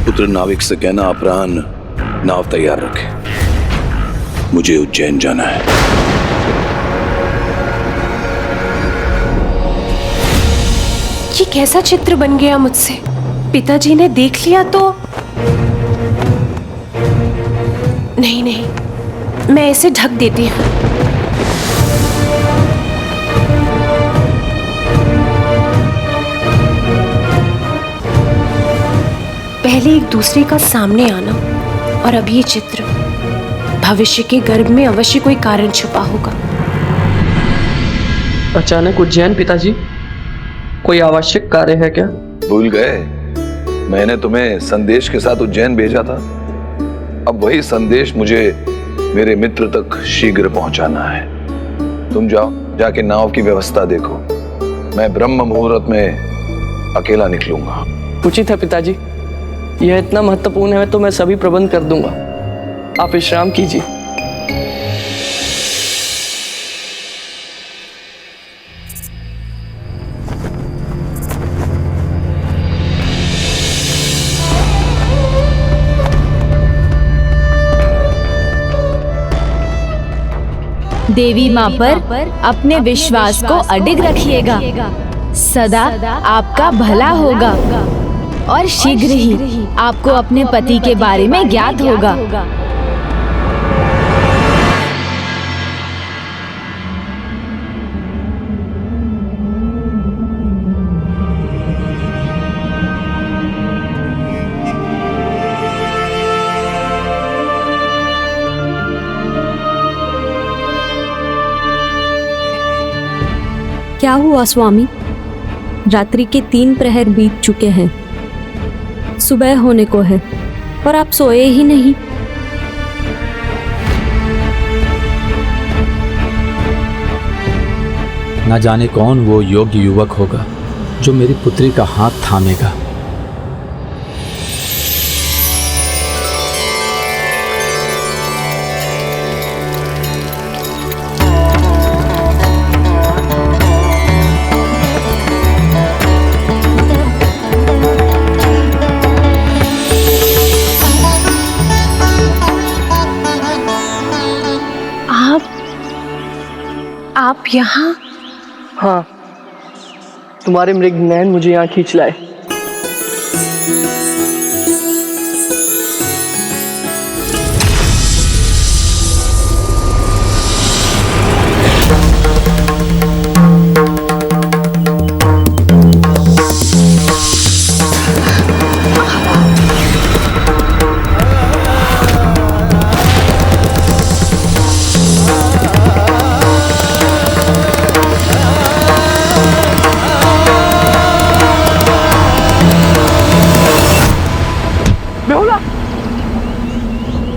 पुत्र नाविक से कहना अपराह्न नाव तैयार रखे, मुझे उज्जैन जाना है। ये कैसा चित्र बन गया मुझसे? पिताजी ने देख लिया तो? नहीं नहीं, मैं इसे ढक देती हूँ। पहले एक दूसरे का सामने आना और अब ये चित्र। भविष्य के गर्भ में अवश्य कोई कारण छुपा होगा। अचानक उज्जैन पिताजी, कोई आवश्यक कार्य है क्या? भूल गए? मैंने तुम्हें संदेश के साथ उज्जैन भेजा था। अब वही संदेश मुझे मेरे मित्र तक शीघ्र पहुंचाना है। तुम जाओ, जाके नाव की व्यवस्था देखो। मैं ब्रह्म मुहूर्त में अकेला निकलूंगा। उचित है पिताजी, यह इतना महत्वपूर्ण है तो मैं सभी प्रबंध कर दूंगा। आप विश्राम कीजिए। देवी माँ पर अपने विश्वास को अडिग रखिएगा। सदा आपका भला होगा और शीघ्र ही आपको अपने पति के बारे में ज्ञात होगा। क्या हुआ स्वामी? रात्रि के 3 प्रहर बीत चुके हैं, सुबह होने को है और आप सोए ही नहीं। न जाने कौन वो योग्य युवक होगा जो मेरी पुत्री का हाथ थामेगा। आप यहाँ? हाँ, तुम्हारे मृग नयन मुझे यहाँ खींच लाए।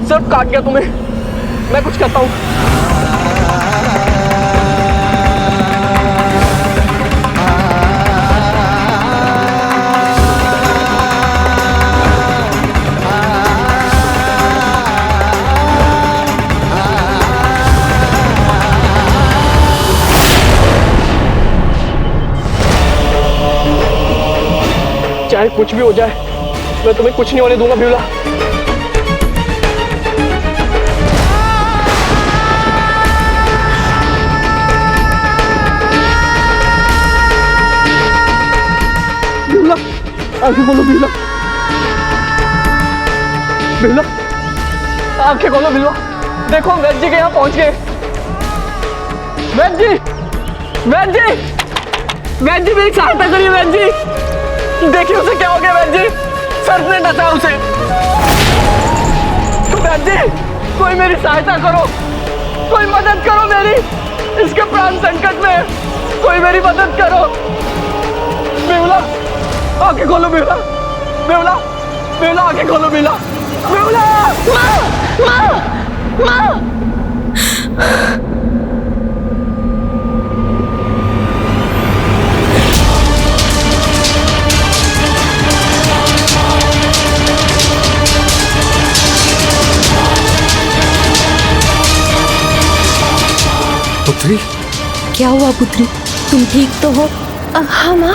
सर्प काट गया तुम्हें, मैं कुछ करता हूँ। चाहे कुछ भी हो जाए, मैं तुम्हें कुछ नहीं होने दूंगा बिहुला। आंखें खोलो बिहुला, बिहुला आंखें खोलो बिहुला। देखो हम वैद्य जी के यहाँ पहुंच गए। बहन जी, बहन जी, बहन जी मेरी सहायता करिए बहन जी। देखिए उसे क्या हो गया बहन जी, सर्प ने डसा उसे। बहन जी कोई मेरी सहायता करो, कोई मदद करो मेरी, इसके प्राण संकट में है, कोई मेरी मदद करो। बेहुला आंखें खोलो, बेहुला, बेहुला, बेहुला आंखें खोलो, बेहुला, बेहुला। माँ, माँ, माँ। पुत्री, क्या हुआ पुत्री, तुम ठीक तो हो? हाँ माँ,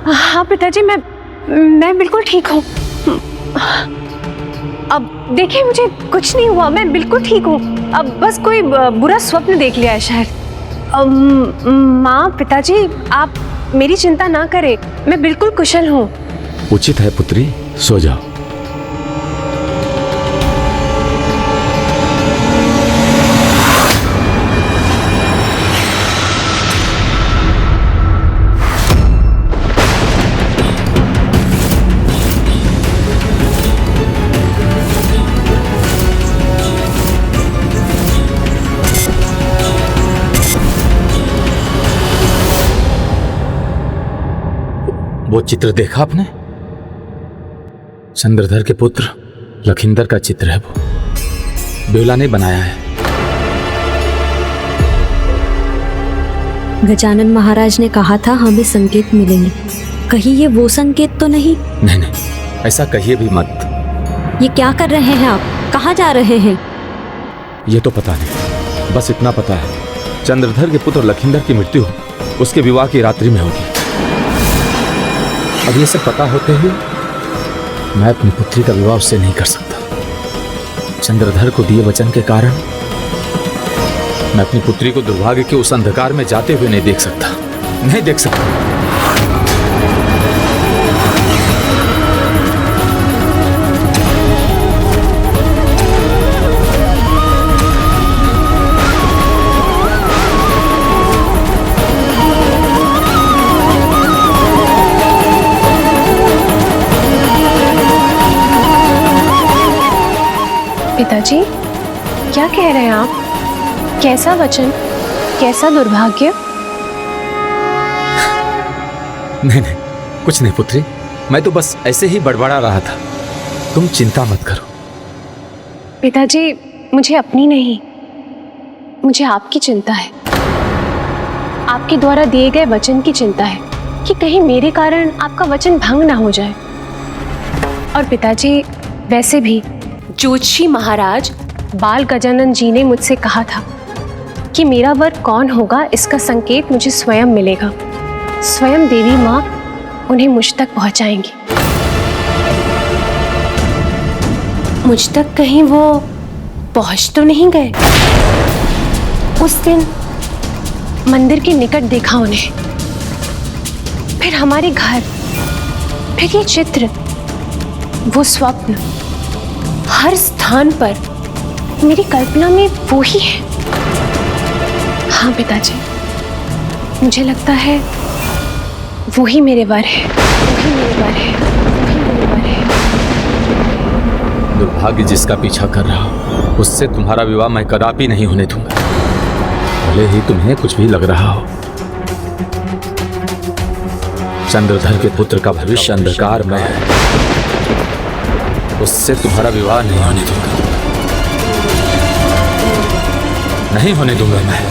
हाँ पिताजी, मैं बिल्कुल ठीक हूँ। अब देखिए मुझे कुछ नहीं हुआ, मैं बिल्कुल ठीक हूँ। अब बस कोई बुरा स्वप्न देख लिया है शायद। माँ, पिताजी, आप मेरी चिंता ना करें, मैं बिल्कुल कुशल हूँ। उचित है पुत्री, सो जाओ। वो चित्र देखा आपने? चंद्रधर के पुत्र लखिंदर का चित्र है वो, बेहुला ने बनाया है। गजानन महाराज ने कहा था हमें संकेत मिलेंगे, कहीं ये वो संकेत तो नहीं? नहीं नहीं, ऐसा कहिए भी मत। ये क्या कर रहे हैं आप, कहाँ जा रहे हैं? ये तो पता नहीं, बस इतना पता है चंद्रधर के पुत्र लखिंदर की मृत्यु उसके विवाह की रात्रि में होगी। अब ये सब पता होते हुए मैं अपनी पुत्री का विवाह उससे नहीं कर सकता। चंद्रधर को दिए वचन के कारण मैं अपनी पुत्री को दुर्भाग्य के उस अंधकार में जाते हुए नहीं देख सकता, नहीं देख सकता। पिताजी, क्या कह रहे हैं आप? कैसा वचन, कैसा दुर्भाग्य? नहीं नहीं, कुछ नहीं पुत्री, मैं तो बस ऐसे ही बड़बड़ा रहा था, तुम चिंता मत करो। पिताजी, मुझे अपनी नहीं, मुझे आपकी चिंता है। आपके द्वारा दिए गए वचन की चिंता है कि कहीं मेरे कारण आपका वचन भंग ना हो जाए। और पिताजी, वैसे भी ज्योतिषी महाराज बाल गजानन जी ने मुझसे कहा था कि मेरा वर कौन होगा इसका संकेत मुझे स्वयं मिलेगा। स्वयं देवी माँ उन्हें मुझ तक पहुंचाएंगी। मुझ तक कहीं वो पहुंच तो नहीं गए? उस दिन मंदिर के निकट देखा उन्हें, फिर हमारे घर, फिर ये चित्र, वो स्वप्न, हर स्थान पर मेरी कल्पना में वो ही है। हाँ पिताजी, मुझे लगता है वो ही मेरे वर है, वही मेरे वर है, वही मेरे वर है। दुर्भाग्य जिसका पीछा कर रहा हो उससे तुम्हारा विवाह मैं कदापि नहीं होने दूंगा, भले ही तुम्हें कुछ भी लग रहा हो। चंद्रधर के पुत्र का भविष्य अंधकार में है, उससे तुम्हारा विवाह नहीं होने दूंगा, नहीं होने दूंगा मैं।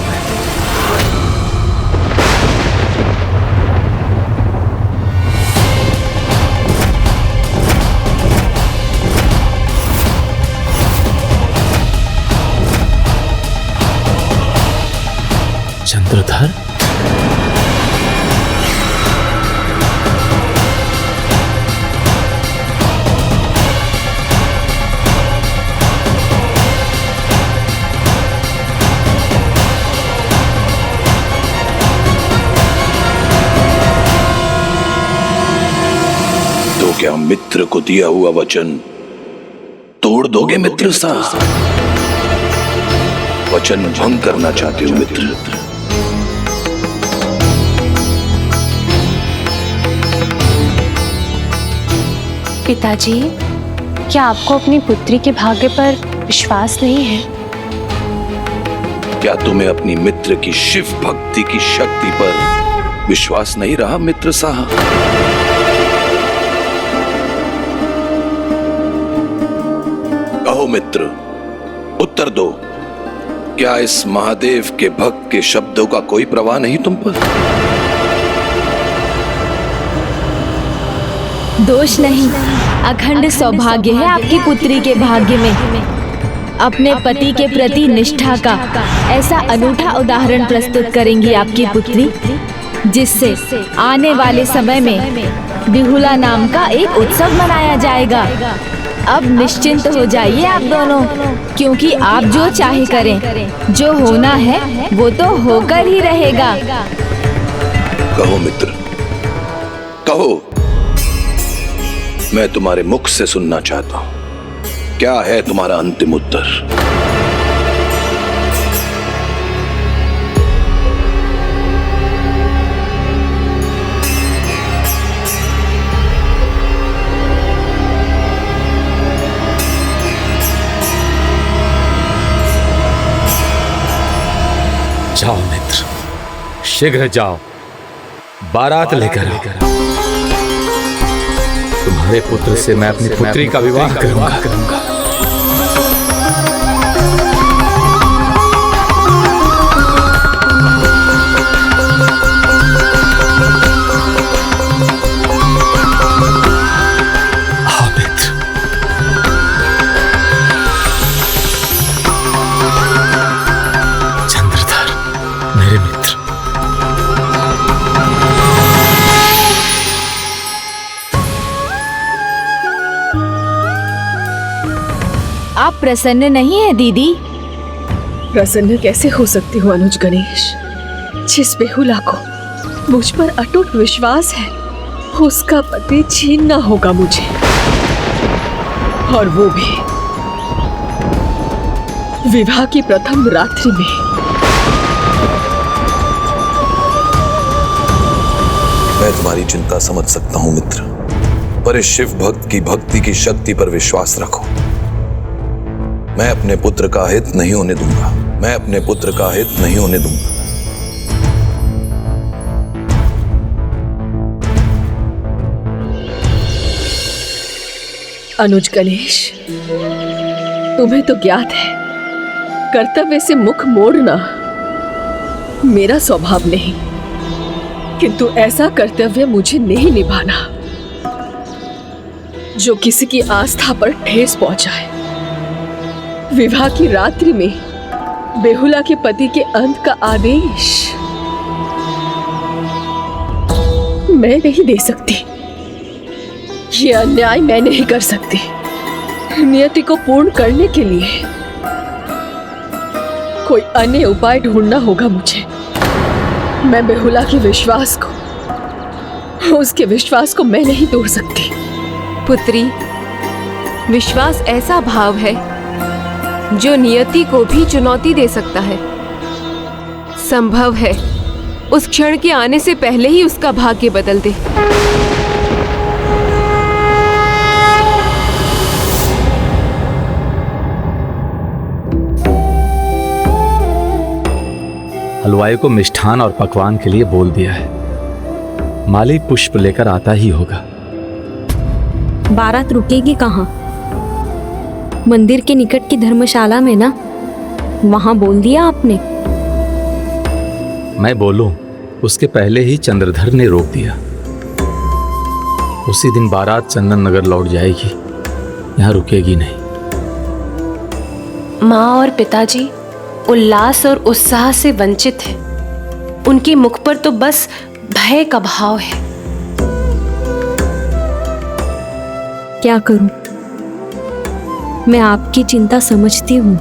चंद्रधर, क्या मित्र को दिया हुआ वचन तोड़ दोगे मित्र साहब? वचन भंग करना चाहते हो मित्र? पिताजी, क्या आपको अपनी पुत्री के भाग्य पर विश्वास नहीं है? क्या तुम्हें अपनी मित्र की शिव भक्ति की शक्ति पर विश्वास नहीं रहा मित्र साहब? कहो मित्र, उत्तर दो। क्या इस महादेव के भक्त के शब्दों का कोई प्रवाह नहीं तुम पर? दोष नहीं, अखंड सौभाग्य है आपकी पुत्री के भाग्य में। अपने पति के प्रति निष्ठा का ऐसा अनूठा उदाहरण प्रस्तुत करेंगी आपकी पुत्री, जिससे आने वाले समय में बिहुला नाम का एक उत्सव मनाया जाएगा। अब निश्चिंत हो जाइए आप दोनों, क्योंकि आप जो चाहे करें, जो होना है वो तो होकर ही रहेगा। कहो मित्र, कहो। मैं तुम्हारे मुख से सुनना चाहता हूं, क्या है तुम्हारा अंतिम उत्तर? जाओ मित्र, शीघ्र जाओ, बारात लेकर आओ। तुम्हारे पुत्र से मैं अपनी पुत्री का विवाह करूंगा। आओ मित्र। चंद्रधर, मेरे मित्र। आप प्रसन्न नहीं है दीदी? प्रसन्न कैसे हो सकती हूँ अनुज गणेश? जिस बेहुला को मुझ पर अटूट विश्वास है, उसका पति छीनना होगा मुझे, और वो भी विवाह की प्रथम रात्रि में। मैं तुम्हारी चिंता समझ सकता हूं मित्र, पर इस शिव भक्त की भक्ति की शक्ति पर विश्वास रखो। मैं अपने पुत्र का हित नहीं होने दूंगा। मैं अपने पुत्र का हित नहीं होने दूंगा। अनुज गणेश, तुम्हें तो ज्ञात है, कर्तव्य से मुख मोड़ना मेरा स्वभाव नहीं, किंतु ऐसा कर्तव्य मुझे नहीं निभाना जो किसी की आस्था पर ठेस पहुंचाए। विवाह की रात्रि में बेहुला के पति के अंत का आदेश मैं नहीं दे सकती। ये अन्याय मैं नहीं कर सकती। नियति को पूर्ण करने के लिए कोई अन्य उपाय ढूंढना होगा मुझे। मैं बेहुला के विश्वास को, उसके विश्वास को मैं नहीं तोड़ सकती। पुत्री, विश्वास ऐसा भाव है जो नियति को भी चुनौती दे सकता है। संभव है उस क्षण के आने से पहले ही उसका भाग्य बदल दे। हलवाई को मिष्ठान और पकवान के लिए बोल दिया है। माली पुष्प लेकर आता ही होगा। बारात रुकेगी कहाँ? मंदिर के निकट की धर्मशाला में ना? वहां बोल दिया आपने? मैं बोलूं उसके पहले ही चंद्रधर ने रोक दिया। उसी दिन बारात चंदन नगर लौट जाएगी, यहाँ रुकेगी नहीं। माँ और पिताजी उल्लास और उत्साह से वंचित हैं। उनके मुख पर तो बस भय का भाव है। क्या करूं? मैं आपकी चिंता समझती हूँ।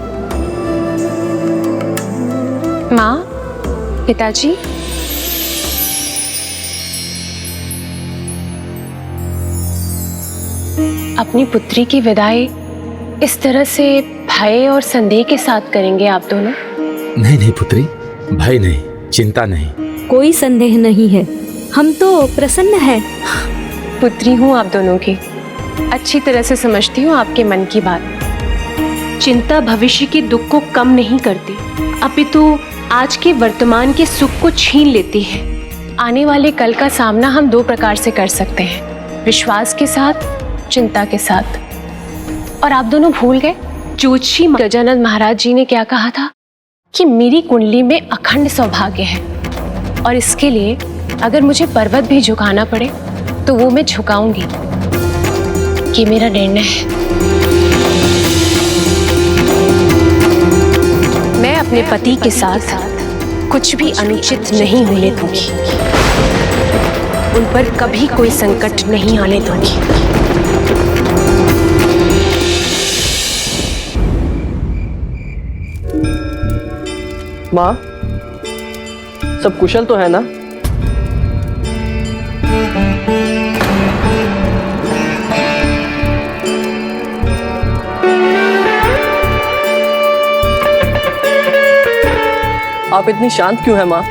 माँ, पिताजी, अपनी पुत्री की विदाई इस तरह से भय और संदेह के साथ करेंगे आप दोनों? नहीं नहीं पुत्री, भय नहीं, चिंता नहीं। कोई संदेह नहीं है, हम तो प्रसन्न हैं। पुत्री हूँ आप दोनों की, अच्छी तरह से समझती हूँ आपके मन की बात। चिंता भविष्य के दुख को कम नहीं करती, अपितु आज के वर्तमान के सुख को छीन लेती है। आने वाले कल का सामना हम दो प्रकार से कर सकते हैं, विश्वास के साथ, चिंता के साथ। और आप दोनों भूल गए ज्योतिषी गजानन महाराज जी ने क्या कहा था कि मेरी कुंडली में अखंड सौभाग्य है, और इसके लिए अगर मुझे पर्वत भी झुकाना पड़े तो वो मैं झुकाऊंगी। ये मेरा निर्णय है। मैं अपने पति के साथ कुछ भी अनुचित नहीं होने दूंगी, उन पर कभी कोई संकट नहीं आने दूंगी। माँ, सब कुशल तो है ना? आप इतनी शांत क्यों हैं माँ?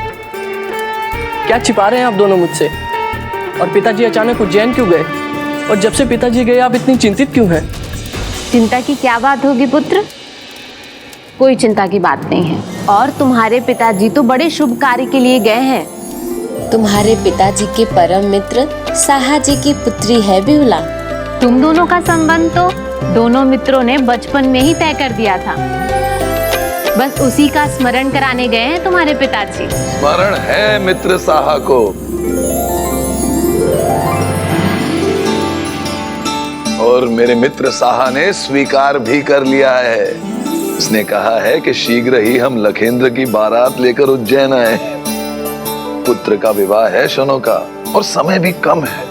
क्या छिपा रहे हैं आप दोनों मुझसे? और पिताजी अचानक उज्जैन क्यों गए? और जब से पिताजी गए आप इतनी चिंतित क्यों हैं? चिंता की क्या बात होगी पुत्र? कोई चिंता की बात नहीं है। और तुम्हारे पिताजी तो बड़े शुभ कार्य के लिए गए हैं। तुम्हारे पिताजी के परम मित्र साहा जी की पुत्री है बिहुला। तुम दोनों का संबंध तो दोनों मित्रों ने बचपन में ही तय कर दिया था। बस उसी का स्मरण कराने गए हैं तुम्हारे पिताजी। स्मरण है मित्र साहा को। और मेरे मित्र साहा ने स्वीकार भी कर लिया है। उसने कहा है कि शीघ्र ही हम लखेंद्र की बारात लेकर उज्जैन आए। पुत्र का विवाह है शनो का, और समय भी कम है,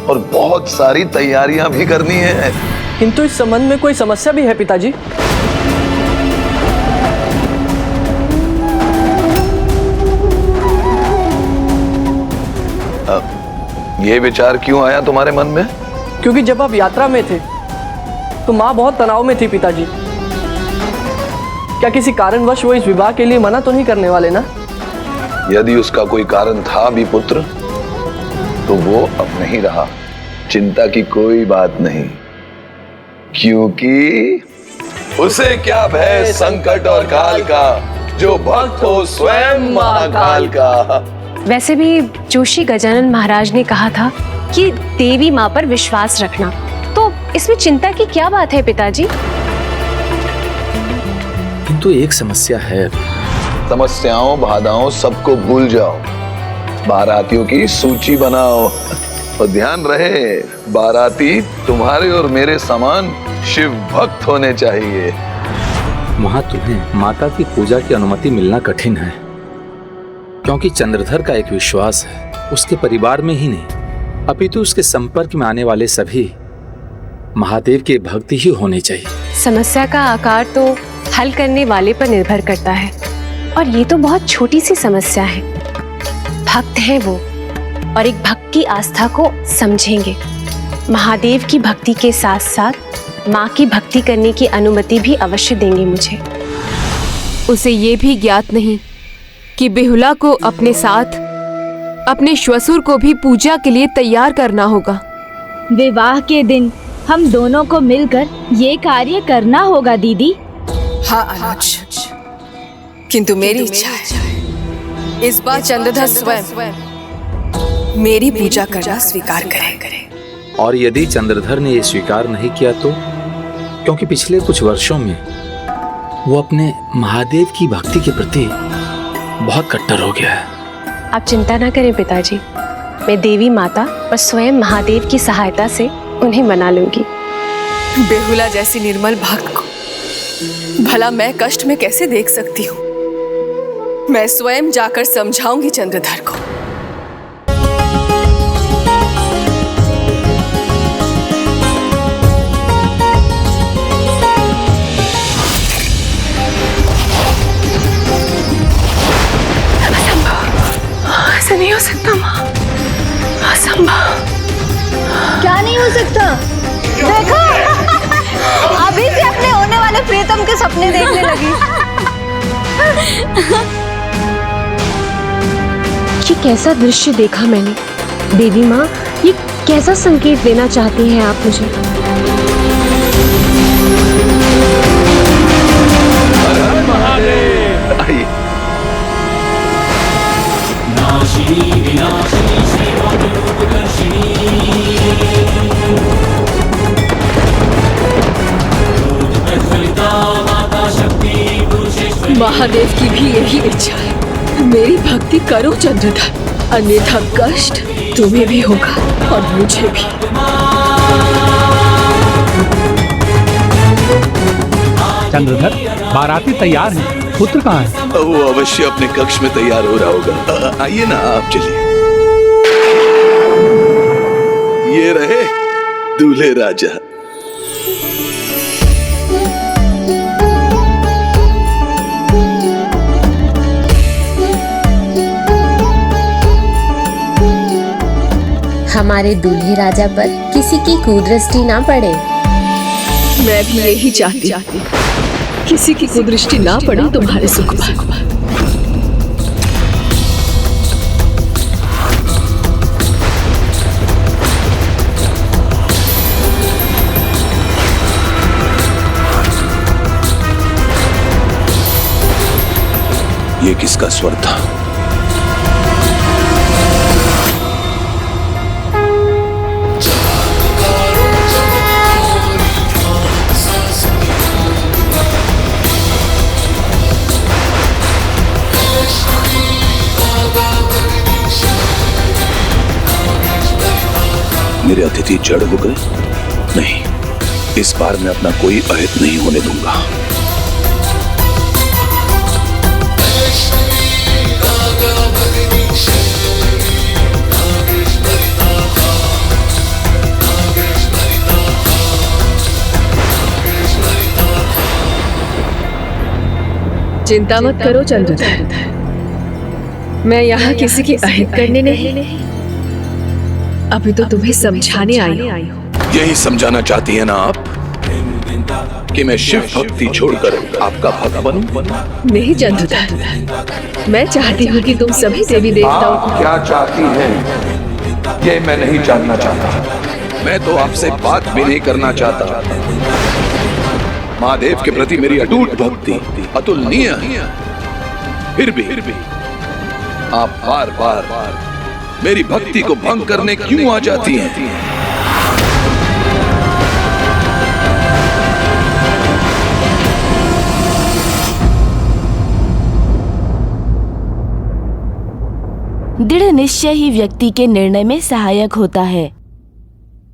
और बहुत सारी तैयारियां भी करनी है। किंतु इस संबंध में कोई समस्या भी है पिताजी? ये विचार क्यों आया तुम्हारे मन में? क्योंकि जब आप यात्रा में थे तो माँ बहुत तनाव में थी पिताजी। क्या किसी कारणवश वो इस विवाह के लिए मना तो नहीं करने वाले ना? यदि उसका कोई कारण था भी पुत्र, तो वो अब नहीं रहा। चिंता की कोई बात नहीं, क्योंकि उसे क्या भय संकट और काल का, जो भक्त हो स्वयं महाकाल का। वैसे भी जोशी गजानन महाराज ने कहा था कि देवी माँ पर विश्वास रखना, तो इसमें चिंता की क्या बात है पिताजी? किंतु एक समस्या है। समस्याओं बाधाओं सबको भूल जाओ, बारातियों की सूची बनाओ, और ध्यान रहे बाराती तुम्हारे और मेरे समान शिव भक्त होने चाहिए। वहां तुम्हें माता की पूजा की अनुमति मिलना कठिन है, क्योंकि चंद्रधर का एक विश्वास है, उसके परिवार में ही नहीं अपितु उसके संपर्क में आने वाले सभी महादेव के भक्ति ही होने चाहिए। समस्या का आकार तो हल करने वाले पर निर्भर करता है, और ये तो बहुत छोटी सी समस्या है। भक्त है वो, और एक भक्त की आस्था को समझेंगे। महादेव की भक्ति के साथ साथ माँ की भक्ति करने की अनुमति भी अवश्य देंगे मुझे। उसे ये भी ज्ञात नहीं कि बेहुला को अपने साथ अपने श्वसुर को भी पूजा के लिए तैयार करना होगा। विवाह के दिन हम दोनों को मिलकर ये कार्य करना होगा दीदी। हाँ अनुज, किंतु मेरी इच्छा है इस बार चंद्रधर स्वयं मेरी पूजा करना स्वीकार करे। और यदि चंद्रधर ने ये स्वीकार नहीं किया तो? क्योंकि पिछले कुछ वर्षों में वो अपने महादेव की भक्ति के प्रति बहुत कट्टर हो गया है। आप चिंता ना करें पिताजी, मैं देवी माता और स्वयं महादेव की सहायता से उन्हें मना लूंगी। बेहुला जैसी निर्मल भक्त को भला मैं कष्ट में कैसे देख सकती हूँ? मैं स्वयं जाकर समझाऊंगी चंद्रधर को। ऐसा नहीं हो सकता माँ, असंभव। क्या नहीं हो सकता? देखो अभी से अपने होने वाले प्रीतम के सपने देखने लगी। ये कैसा दृश्य देखा मैंने? देवी माँ, ये कैसा संकेत देना चाहती हैं आप मुझे? महादेव की भी यही इच्छा है। मेरी भक्ति करो चंद्रधर, अन्यथा कष्ट तुम्हें भी होगा और मुझे भी। चंद्रधर, बाराती तैयार हैं, पुत्र कहाँ है? वो अवश्य अपने कक्ष में तैयार हो रहा होगा। आइए ना, आप चलिए। ये रहे दूल्हे राजा। हमारे दूल्हे राजा पर किसी की कुदृष्टि ना पड़े। मैं भी यही चाहती, किसी की कुदृष्टि ना पड़ी तुम्हारे सुख पर। ये किसका स्वर था? मेरे अतिथि जड़ हो गए? नहीं, इस बार मैं अपना कोई अहित नहीं होने दूंगा। चिंता मत करो चंद्रधर, मैं यहाँ किसी की अहित करने नहीं, अभी तो तुम्हें समझाने आई हूँ। यही समझाना चाहती है ना आप कि मैं शिव भक्ति छोड़कर आपका भक्त बनूं? नहीं चंद्रधर, मैं चाहती हूँ कि तुम सभी देवी देवताओं को। क्या चाहती हैं ये मैं नहीं जानना चाहता। मैं तो आपसे बात भी नहीं करना चाहता। महादेव के प्रति मेरी अटूट भक्ति अतुलनीय है। फिर भी आप बार बार मेरी भक्ति को भंग करने क्यों आ जाती हैं? दृढ़ निश्चय ही व्यक्ति के निर्णय में सहायक होता है।